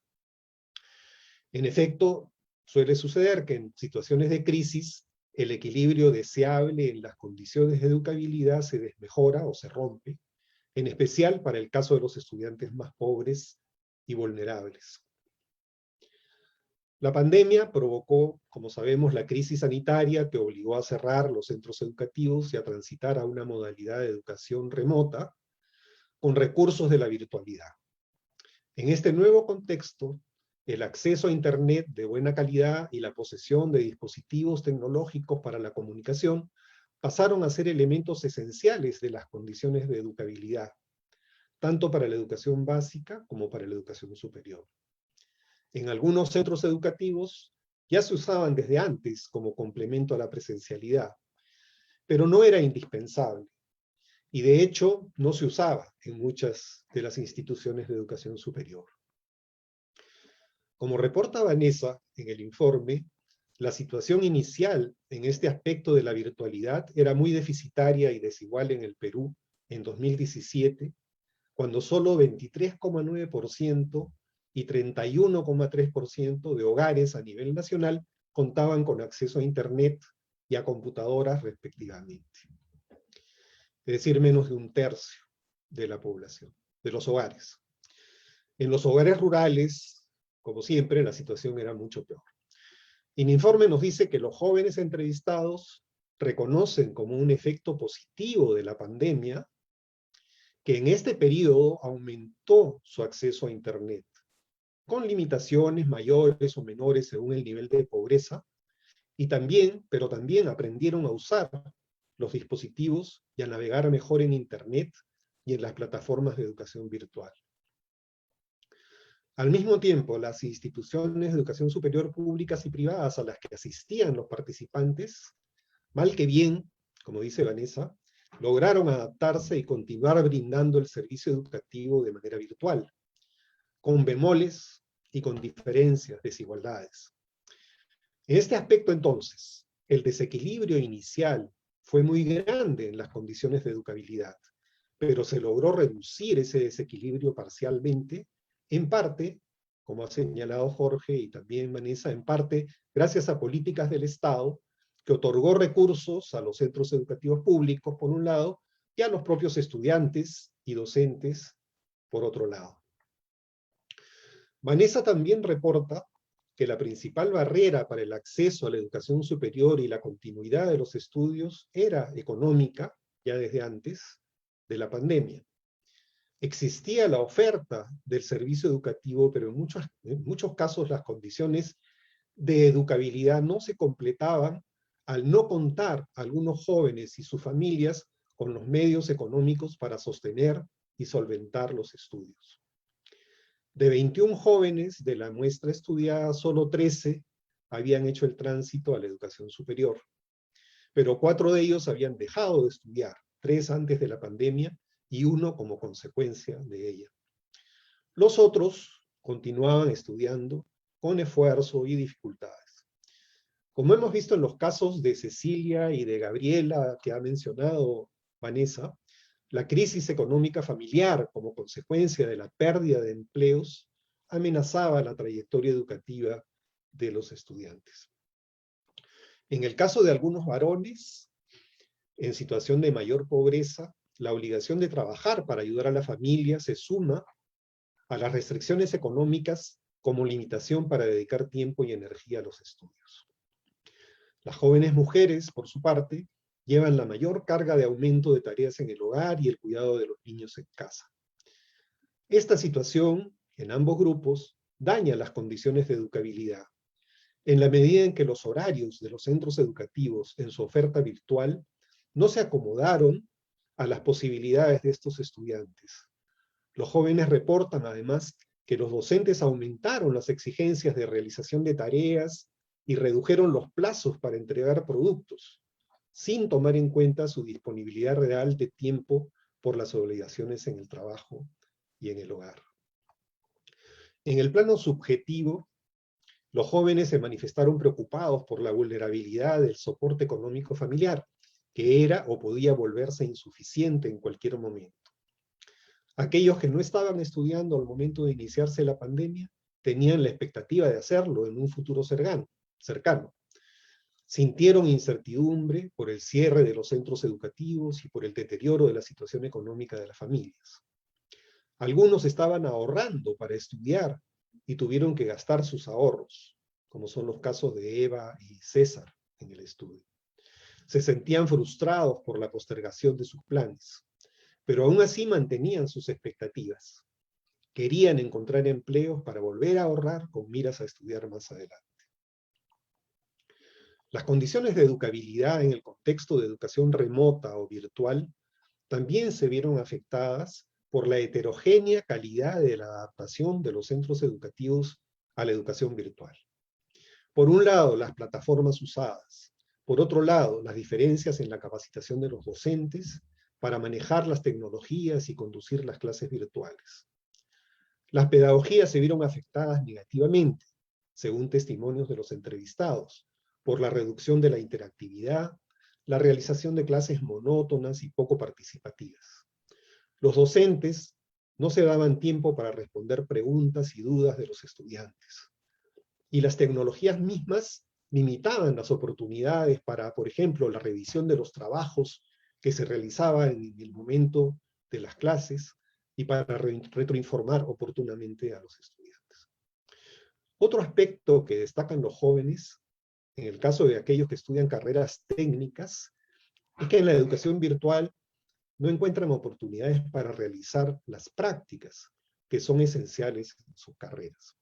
En efecto, suele suceder que en situaciones de crisis el equilibrio deseable en las condiciones de educabilidad se desmejora o se rompe, en especial para el caso de los estudiantes más pobres y vulnerables. La pandemia provocó, como sabemos, la crisis sanitaria que obligó a cerrar los centros educativos y a transitar a una modalidad de educación remota con recursos de la virtualidad. En este nuevo contexto, el acceso a Internet de buena calidad y la posesión de dispositivos tecnológicos para la comunicación pasaron a ser elementos esenciales de las condiciones de educabilidad, tanto para la educación básica como para la educación superior. En algunos centros educativos ya se usaban desde antes como complemento a la presencialidad, pero no era indispensable, y de hecho no se usaba en muchas de las instituciones de educación superior. Como reporta Vanessa en el informe, la situación inicial en este aspecto de la virtualidad era muy deficitaria y desigual en el Perú en 2017, cuando solo 23,9% y 31,3% de hogares a nivel nacional contaban con acceso a Internet y a computadoras respectivamente. Es decir, menos de un tercio de la población, de los hogares. En los hogares rurales, como siempre, la situación era mucho peor. El informe nos dice que los jóvenes entrevistados reconocen como un efecto positivo de la pandemia que en este periodo aumentó su acceso a Internet, con limitaciones mayores o menores según el nivel de pobreza, y también, pero también aprendieron a usar los dispositivos y a navegar mejor en Internet y en las plataformas de educación virtual. Al mismo tiempo, las instituciones de educación superior públicas y privadas a las que asistían los participantes, mal que bien, como dice Vanessa, lograron adaptarse y continuar brindando el servicio educativo de manera virtual, con bemoles y con diferencias, desigualdades. En este aspecto, entonces, el desequilibrio inicial fue muy grande en las condiciones de educabilidad, pero se logró reducir ese desequilibrio parcialmente, en parte, como ha señalado Jorge y también Vanessa, en parte gracias a políticas del Estado que otorgó recursos a los centros educativos públicos, por un lado, y a los propios estudiantes y docentes, por otro lado. Vanessa también reporta que la principal barrera para el acceso a la educación superior y la continuidad de los estudios era económica, ya desde antes de la pandemia. Existía la oferta del servicio educativo, pero en muchos casos las condiciones de educabilidad no se completaban al no contar algunos jóvenes y sus familias con los medios económicos para sostener y solventar los estudios. De 21 jóvenes de la muestra estudiada, solo 13 habían hecho el tránsito a la educación superior, pero 4 de ellos habían dejado de estudiar, 3 antes de la pandemia y 1 como consecuencia de ella. Los otros continuaban estudiando con esfuerzo y dificultades. Como hemos visto en los casos de Cecilia y de Gabriela, que ha mencionado Vanessa, la crisis económica familiar como consecuencia de la pérdida de empleos amenazaba la trayectoria educativa de los estudiantes. En el caso de algunos varones en situación de mayor pobreza, la obligación de trabajar para ayudar a la familia se suma a las restricciones económicas como limitación para dedicar tiempo y energía a los estudios. Las jóvenes mujeres, por su parte, llevan la mayor carga de aumento de tareas en el hogar y el cuidado de los niños en casa. Esta situación, en ambos grupos, daña las condiciones de educabilidad, en la medida en que los horarios de los centros educativos en su oferta virtual no se acomodaron a las posibilidades de estos estudiantes. Los jóvenes reportan, además, que los docentes aumentaron las exigencias de realización de tareas y redujeron los plazos para entregar productos, sin tomar en cuenta su disponibilidad real de tiempo por las obligaciones en el trabajo y en el hogar. En el plano subjetivo, los jóvenes se manifestaron preocupados por la vulnerabilidad del soporte económico familiar, que era o podía volverse insuficiente en cualquier momento. Aquellos que no estaban estudiando al momento de iniciarse la pandemia tenían la expectativa de hacerlo en un futuro cercano. Sintieron incertidumbre por el cierre de los centros educativos y por el deterioro de la situación económica de las familias. Algunos estaban ahorrando para estudiar y tuvieron que gastar sus ahorros, como son los casos de Eva y César en el estudio. Se sentían frustrados por la postergación de sus planes, pero aún así mantenían sus expectativas. Querían encontrar empleos para volver a ahorrar con miras a estudiar más adelante. Las condiciones de educabilidad en el contexto de educación remota o virtual también se vieron afectadas por la heterogénea calidad de la adaptación de los centros educativos a la educación virtual. Por un lado, las plataformas usadas. Por otro lado, las diferencias en la capacitación de los docentes para manejar las tecnologías y conducir las clases virtuales. Las pedagogías se vieron afectadas negativamente, según testimonios de los entrevistados, por la reducción de la interactividad, la realización de clases monótonas y poco participativas. Los docentes no se daban tiempo para responder preguntas y dudas de los estudiantes. Y las tecnologías mismas limitaban las oportunidades para, por ejemplo, la revisión de los trabajos que se realizaban en el momento de las clases y para retroinformar oportunamente a los estudiantes. Otro aspecto que destacan los jóvenes, en el caso de aquellos que estudian carreras técnicas, es que en la educación virtual no encuentran oportunidades para realizar las prácticas que son esenciales en sus carreras.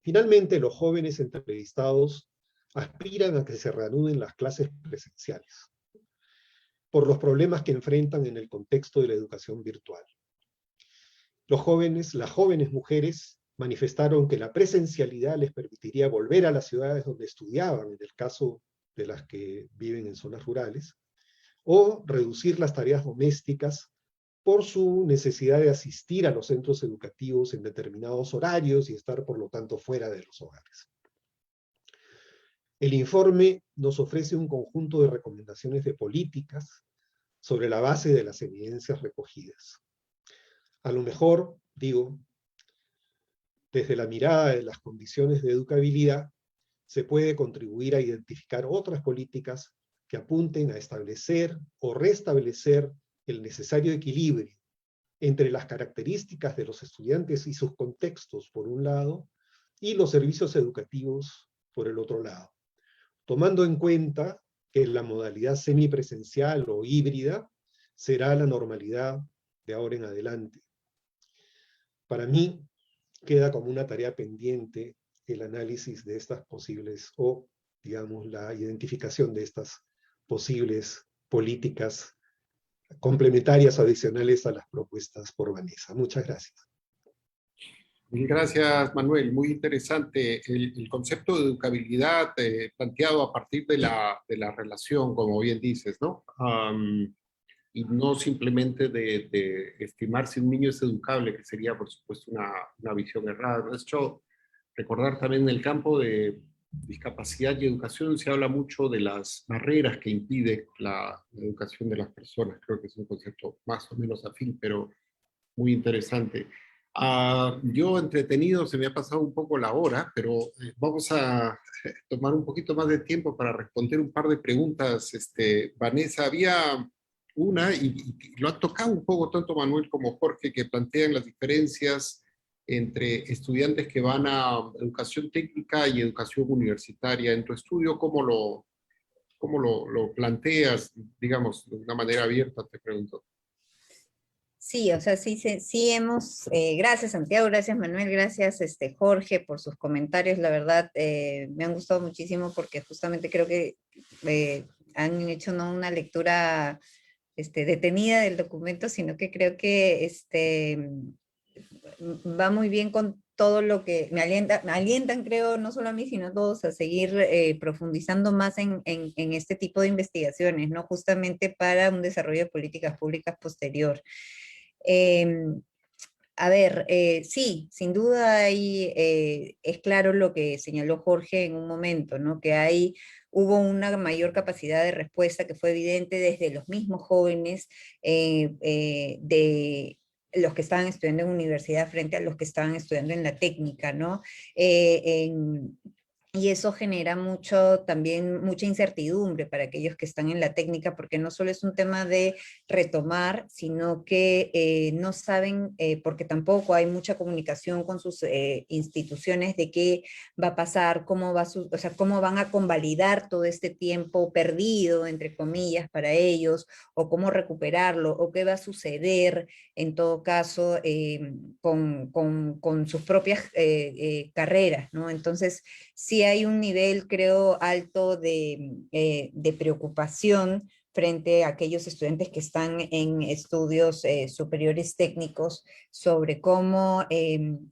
Finalmente, los jóvenes entrevistados aspiran a que se reanuden las clases presenciales por los problemas que enfrentan en el contexto de la educación virtual. Las jóvenes mujeres manifestaron que la presencialidad les permitiría volver a las ciudades donde estudiaban, en el caso de las que viven en zonas rurales, o reducir las tareas domésticas por su necesidad de asistir a los centros educativos en determinados horarios y estar, por lo tanto, fuera de los hogares. El informe nos ofrece un conjunto de recomendaciones de políticas sobre la base de las evidencias recogidas. A lo mejor, digo, desde la mirada de las condiciones de educabilidad, se puede contribuir a identificar otras políticas que apunten a establecer o restablecer el necesario equilibrio entre las características de los estudiantes y sus contextos, por un lado, y los servicios educativos, por el otro lado, tomando en cuenta que la modalidad semipresencial o híbrida será la normalidad de ahora en adelante. Para mí, queda como una tarea pendiente el análisis de estas posibles, o digamos, la identificación de estas posibles políticas complementarias o adicionales a las propuestas por Vanessa. Muchas gracias. Mil gracias, Manuel. Muy interesante el concepto de educabilidad planteado a partir de la relación, como bien dices, ¿no? Y no simplemente de estimar si un niño es educable, que sería, por supuesto, una visión errada. De hecho, recordar también en el campo de discapacidad y educación se habla mucho de las barreras que impide la educación de las personas. Creo que es un concepto más o menos afín, pero muy interesante. Yo entretenido, se me ha pasado un poco la hora, pero vamos a tomar un poquito más de tiempo para responder un par de preguntas. Vanessa, había una, y lo ha tocado un poco tanto Manuel como Jorge, que plantean las diferencias entre estudiantes que van a educación técnica y educación universitaria. En tu estudio, ¿cómo lo planteas, digamos, de una manera abierta, te pregunto? Sí, o sea, sí hemos, gracias Santiago, gracias Manuel, gracias Jorge por sus comentarios, la verdad me han gustado muchísimo porque justamente creo que han hecho no una lectura detenida del documento, sino que creo que va muy bien con todo lo que me alientan, creo, no solo a mí, sino a todos a seguir profundizando más en este tipo de investigaciones, ¿no? Justamente para un desarrollo de políticas públicas posterior. A ver, sí, sin duda es claro lo que señaló Jorge en un momento, ¿no? Que hubo una mayor capacidad de respuesta que fue evidente desde los mismos jóvenes de los que estaban estudiando en universidad frente a los que estaban estudiando en la técnica, ¿no? Y eso genera también mucha incertidumbre para aquellos que están en la técnica, porque no solo es un tema de retomar, sino que no saben, porque tampoco hay mucha comunicación con sus instituciones de qué va a pasar, o sea, cómo van a convalidar todo este tiempo perdido, entre comillas, para ellos, o cómo recuperarlo, o qué va a suceder, en todo caso, con sus propias carreras, ¿no? Entonces, sí hay un nivel, creo, alto de preocupación frente a aquellos estudiantes que están en estudios superiores técnicos sobre cómo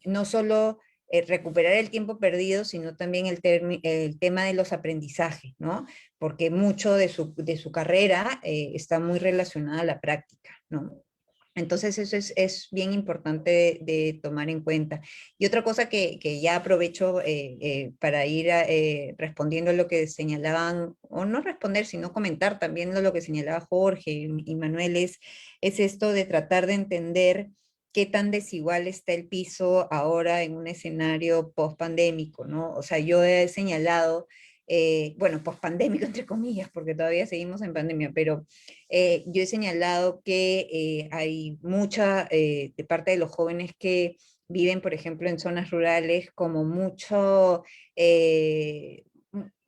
no solo recuperar el tiempo perdido, sino también el tema de los aprendizajes, ¿no? Porque mucho de su carrera está muy relacionada a la práctica, ¿no? Entonces eso es bien importante de tomar en cuenta. Y otra cosa que ya aprovecho para ir respondiendo a lo que señalaban, o no responder, sino comentar también lo que señalaba Jorge y Manuel, es esto de tratar de entender qué tan desigual está el piso ahora en un escenario post-pandémico, ¿no? O sea, yo he señalado, bueno, post-pandémico entre comillas, porque todavía seguimos en pandemia, pero yo he señalado que hay mucha de parte de los jóvenes que viven, por ejemplo, en zonas rurales, como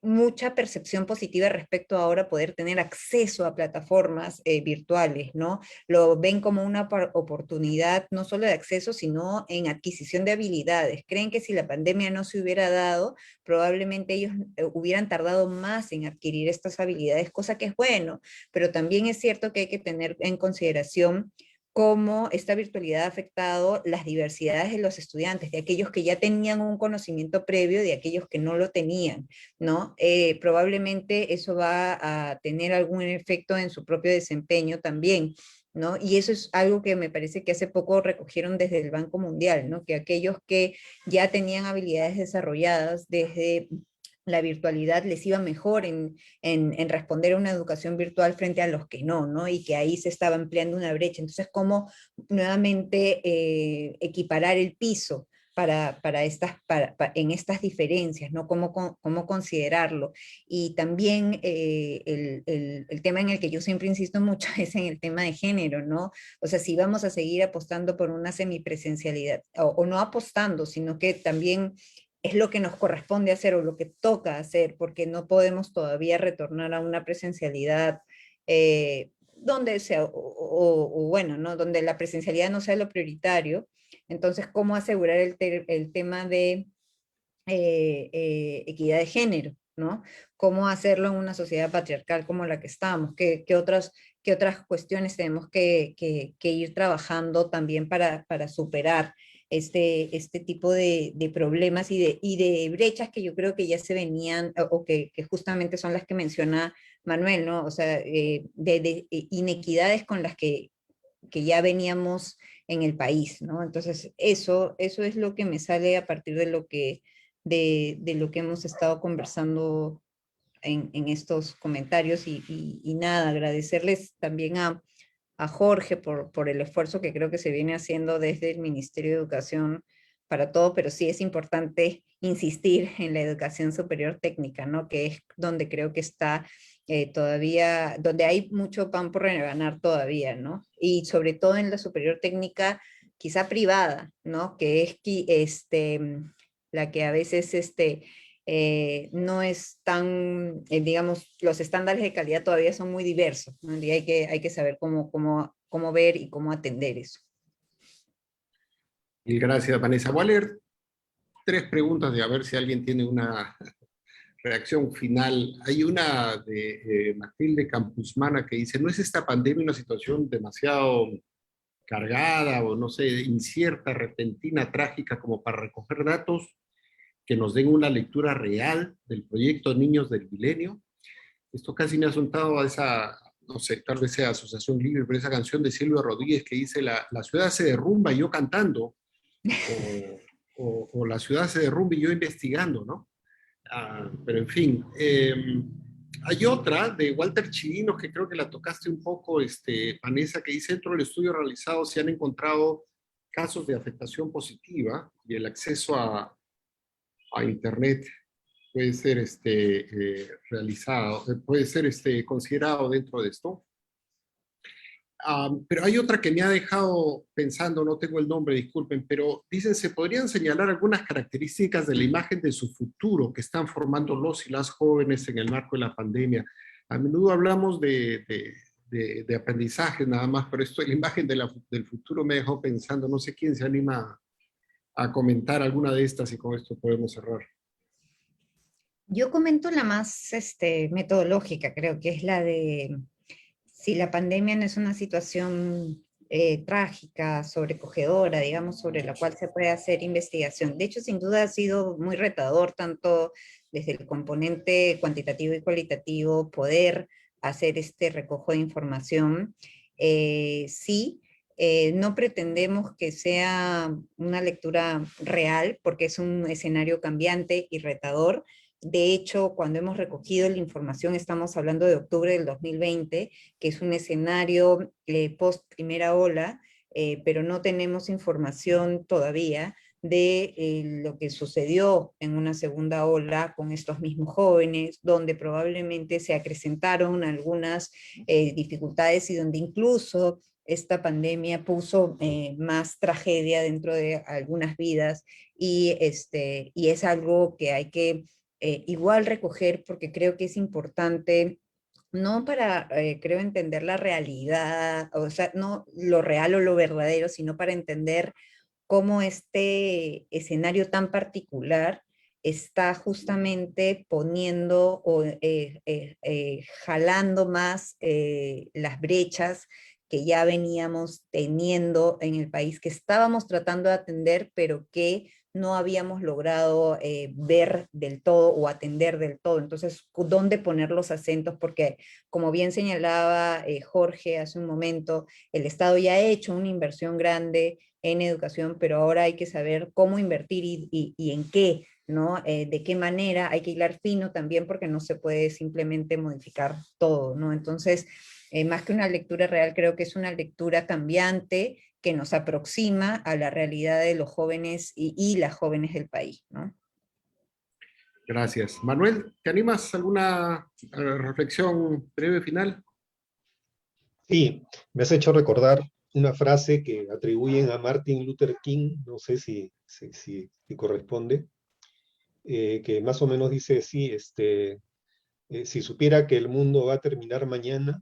mucha percepción positiva respecto a ahora poder tener acceso a plataformas virtuales, ¿no? Lo ven como una oportunidad no solo de acceso, sino en adquisición de habilidades. Creen que si la pandemia no se hubiera dado, probablemente ellos hubieran tardado más en adquirir estas habilidades, cosa que es bueno, pero también es cierto que hay que tener en consideración cómo esta virtualidad ha afectado las diversidades de los estudiantes, de aquellos que ya tenían un conocimiento previo, de aquellos que no lo tenían, ¿no? Probablemente eso va a tener algún efecto en su propio desempeño también, ¿no? Y eso es algo que me parece que hace poco recogieron desde el Banco Mundial, ¿no? Que aquellos que ya tenían habilidades desarrolladas desde la virtualidad les iba mejor en responder a una educación virtual frente a los que no, ¿no? Y que ahí se estaba ampliando una brecha. Entonces, ¿cómo nuevamente equiparar el piso en estas diferencias, ¿no? Cómo considerarlo. Y también el tema en el que yo siempre insisto mucho es en el tema de género, ¿no? O sea, si vamos a seguir apostando por una semipresencialidad, o no apostando, sino que también es lo que nos corresponde hacer o lo que toca hacer, porque no podemos todavía retornar a una presencialidad donde sea, o bueno, ¿no? Donde la presencialidad no sea lo prioritario. Entonces, ¿cómo asegurar el tema de equidad de género, ¿no? ¿Cómo hacerlo en una sociedad patriarcal como la que estamos? ¿Qué otras cuestiones tenemos que ir trabajando también para superar este tipo de problemas y de brechas que yo creo que ya se venían, o que justamente son las que menciona Manuel, ¿no? O sea, de inequidades con las que ya veníamos en el país, ¿no? Entonces, eso es lo que me sale a partir de lo que hemos estado conversando en estos comentarios y nada, agradecerles también a Jorge por el esfuerzo que creo que se viene haciendo desde el Ministerio de Educación para todo, pero sí es importante insistir en la educación superior técnica, ¿no? Que es donde creo que está todavía, donde hay mucho pan por reganar todavía, ¿no? Y sobre todo en la superior técnica, quizá privada, ¿no? Que es la que a veces no es tan, digamos, los estándares de calidad todavía son muy diversos, ¿no? Y hay que saber cómo ver y cómo atender eso. Y gracias, Vanessa. Voy a leer 3 preguntas de a ver si alguien tiene una reacción final. Hay una de Matilde Campuzmana que dice, ¿no es esta pandemia una situación demasiado cargada o no sé, incierta, repentina, trágica como para recoger datos que nos den una lectura real del proyecto Niños del Milenio? Esto casi me ha asustado a esa, no sé, tal vez sea Asociación Libre, pero esa canción de Silvio Rodríguez que dice la ciudad se derrumba y yo cantando, o la ciudad se derrumba y yo investigando, ¿no? Pero en fin, hay otra de Walter Chirinos que creo que la tocaste un poco, Vanessa, que dice, dentro del estudio realizado se han encontrado casos de afectación positiva y el acceso a Internet puede ser realizado, puede ser considerado dentro de esto. Pero hay otra que me ha dejado pensando, no tengo el nombre, disculpen, pero dicen, ¿se podrían señalar algunas características de la imagen de su futuro que están formando los y las jóvenes en el marco de la pandemia? A menudo hablamos de aprendizaje nada más, pero esto, la imagen del futuro me dejó pensando, no sé quién se anima a comentar alguna de estas y con esto podemos cerrar. Yo comento la más metodológica, creo que es la de si la pandemia no es una situación trágica, sobrecogedora, digamos, sobre la cual se puede hacer investigación. De hecho, sin duda ha sido muy retador, tanto desde el componente cuantitativo y cualitativo, poder hacer este recojo de información. Sí, no pretendemos que sea una lectura real, porque es un escenario cambiante y retador. De hecho, cuando hemos recogido la información, estamos hablando de octubre del 2020, que es un escenario post primera ola, pero no tenemos información todavía de lo que sucedió en una segunda ola con estos mismos jóvenes, donde probablemente se acrecentaron algunas dificultades y donde incluso esta pandemia puso más tragedia dentro de algunas vidas y es algo que hay que igual recoger porque creo que es importante no para, creo, entender la realidad, o sea, no lo real o lo verdadero, sino para entender cómo este escenario tan particular está justamente poniendo o jalando más las brechas que ya veníamos teniendo en el país, que estábamos tratando de atender, pero que no habíamos logrado ver del todo o atender del todo. Entonces, ¿dónde poner los acentos? Porque, como bien señalaba Jorge hace un momento, el Estado ya ha hecho una inversión grande en educación, pero ahora hay que saber cómo invertir y en qué, ¿no? De qué manera, hay que hilar fino también porque no se puede simplemente modificar todo, ¿no? Entonces, más que una lectura real, creo que es una lectura cambiante que nos aproxima a la realidad de los jóvenes y las jóvenes del país, ¿no? Gracias. Manuel, ¿te animas a alguna reflexión breve final? Sí, me has hecho recordar una frase que atribuyen a Martin Luther King, no sé si corresponde, que más o menos dice así, si supiera que el mundo va a terminar mañana,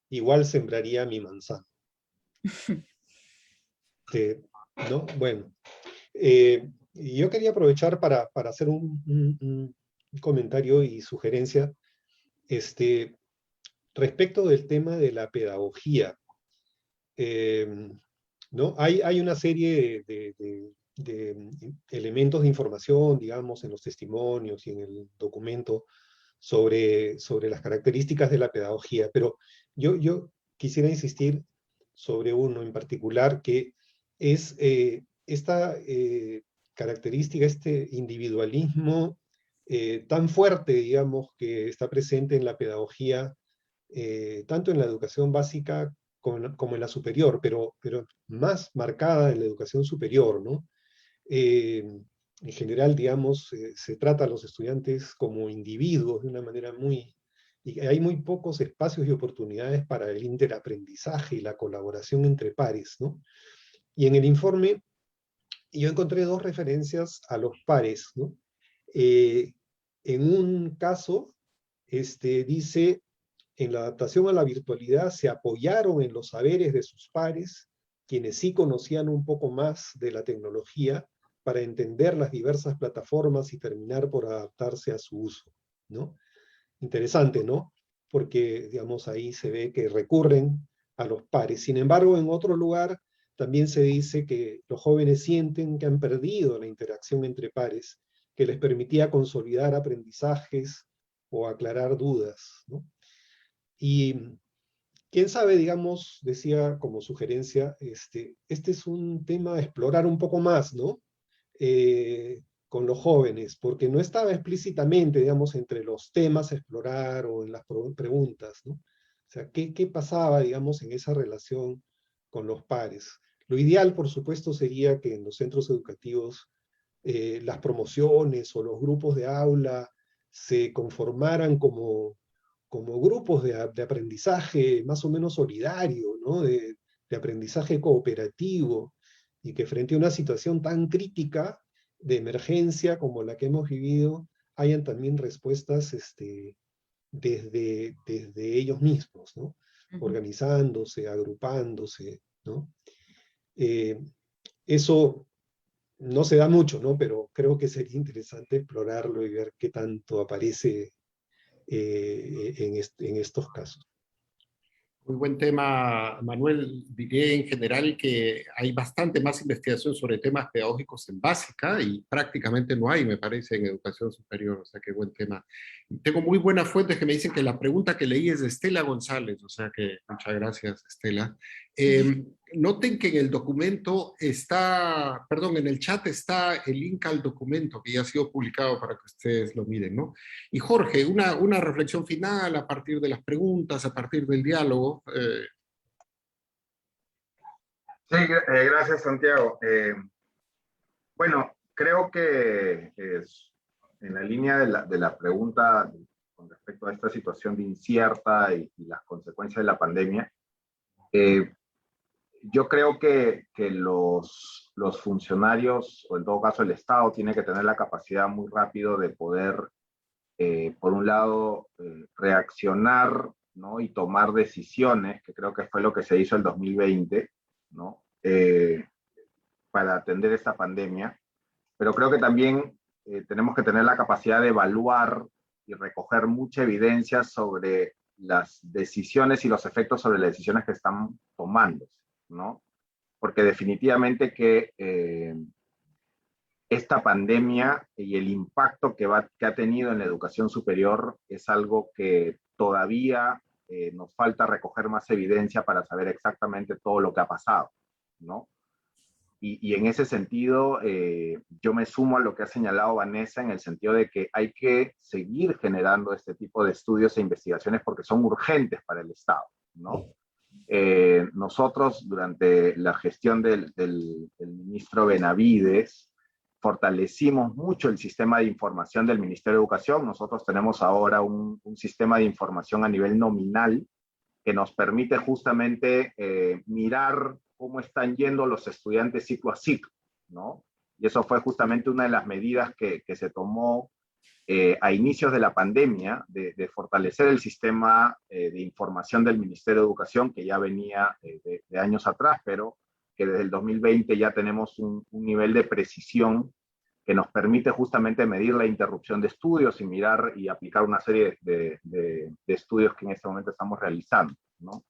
igual sembraría mi manzana. ¿No? Bueno, y yo quería aprovechar para hacer un comentario y sugerencia respecto del tema de la pedagogía. ¿No? Hay una serie de elementos de información, digamos, en los testimonios y en el documento sobre las características de la pedagogía, pero yo quisiera insistir sobre uno en particular, que es esta característica, este individualismo tan fuerte, digamos, que está presente en la pedagogía, tanto en la educación básica como en la superior, pero más marcada en la educación superior, ¿no? En general, digamos, se trata a los estudiantes como individuos de una manera muy... Y hay muy pocos espacios y oportunidades para el interaprendizaje y la colaboración entre pares, ¿no? Y en el informe yo encontré dos referencias a los pares, ¿no? En un caso, dice, en la adaptación a la virtualidad se apoyaron en los saberes de sus pares, quienes sí conocían un poco más de la tecnología, para entender las diversas plataformas y terminar por adaptarse a su uso, ¿no? Interesante, ¿no? Porque, digamos, ahí se ve que recurren a los pares. Sin embargo, en otro lugar también se dice que los jóvenes sienten que han perdido la interacción entre pares, que les permitía consolidar aprendizajes o aclarar dudas, ¿no? Y quién sabe, digamos, decía como sugerencia, este es un tema a explorar un poco más, ¿no? Con los jóvenes, porque no estaba explícitamente, digamos, entre los temas a explorar o en las preguntas, ¿no? O sea, ¿qué pasaba, digamos, en esa relación con los pares? Lo ideal, por supuesto, sería que en los centros educativos las promociones o los grupos de aula se conformaran como grupos de aprendizaje más o menos solidario, ¿no? De aprendizaje cooperativo, y que frente a una situación tan crítica de emergencia como la que hemos vivido, hayan también respuestas desde ellos mismos, ¿no? Organizándose, agrupándose, ¿no? Eso no se da mucho, ¿no? Pero creo que sería interesante explorarlo y ver qué tanto aparece en estos casos. Muy buen tema, Manuel. Diré en general que hay bastante más investigación sobre temas pedagógicos en básica y prácticamente no hay, me parece, en educación superior. O sea, qué buen tema. Tengo muy buenas fuentes que me dicen que la pregunta que leí es de Estela González. O sea que muchas gracias, Estela. Noten que en el documento está, perdón, en el chat está el link al documento que ya ha sido publicado para que ustedes lo miren, ¿no? Y Jorge, una reflexión final a partir de las preguntas, a partir del diálogo. Sí, gracias, Santiago. Bueno, creo que en la línea de la pregunta con respecto a esta situación de incierta y las consecuencias de la pandemia, yo creo que los funcionarios, o en todo caso el Estado, tiene que tener la capacidad muy rápido de poder, por un lado, reaccionar, ¿no? Y tomar decisiones, que creo que fue lo que se hizo el 2020, ¿no? Para atender esta pandemia. Pero creo que también tenemos que tener la capacidad de evaluar y recoger mucha evidencia sobre las decisiones y los efectos sobre las decisiones que están tomando, ¿no? Porque definitivamente que esta pandemia y el impacto que ha tenido en la educación superior es algo que todavía nos falta recoger más evidencia para saber exactamente todo lo que ha pasado, ¿no? Y en ese sentido, yo me sumo a lo que ha señalado Vanessa en el sentido de que hay que seguir generando este tipo de estudios e investigaciones porque son urgentes para el Estado, ¿no? nosotros, durante la gestión del ministro Benavides, fortalecimos mucho el sistema de información del Ministerio de Educación. Nosotros tenemos ahora un sistema de información a nivel nominal que nos permite justamente mirar cómo están yendo los estudiantes ciclo a ciclo, ¿no? Y eso fue justamente una de las medidas que se tomó a inicios de la pandemia, de fortalecer el sistema de información del Ministerio de Educación, que ya venía de años atrás, pero que desde el 2020 ya tenemos un nivel de precisión que nos permite justamente medir la interrupción de estudios y mirar y aplicar una serie de estudios que en este momento estamos realizando, ¿no?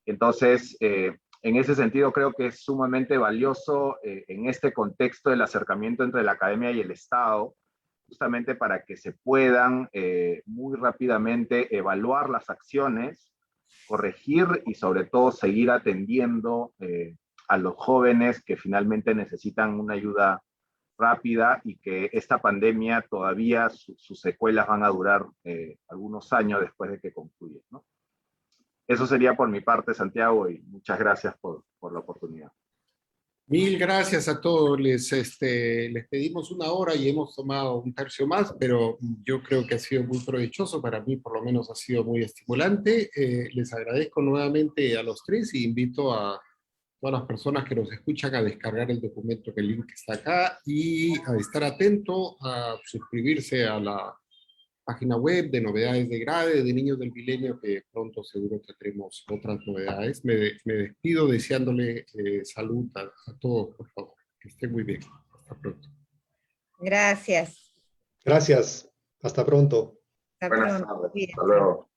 Entonces, en ese sentido creo que es sumamente valioso en este contexto del acercamiento entre la academia y el Estado, justamente para que se puedan muy rápidamente evaluar las acciones, corregir y sobre todo seguir atendiendo a los jóvenes que finalmente necesitan una ayuda rápida y que esta pandemia todavía sus secuelas van a durar algunos años después de que concluya, ¿no? Eso sería por mi parte, Santiago, y muchas gracias por la oportunidad. Mil gracias a todos. Les pedimos una hora y hemos tomado un tercio más, pero yo creo que ha sido muy provechoso. Para mí, por lo menos, ha sido muy estimulante. Les agradezco nuevamente a los tres y invito a todas las personas que nos escuchan a descargar el documento, que el link está acá, y a estar atento, a suscribirse a la página web de novedades de Grade, de Niños del Milenio, que pronto seguro tendremos otras novedades. Me despido deseándole salud a todos, por favor. Que estén muy bien. Hasta pronto. Gracias. Gracias. Hasta pronto. Hasta Buenas pronto. tardes. Cuídense. Hasta luego.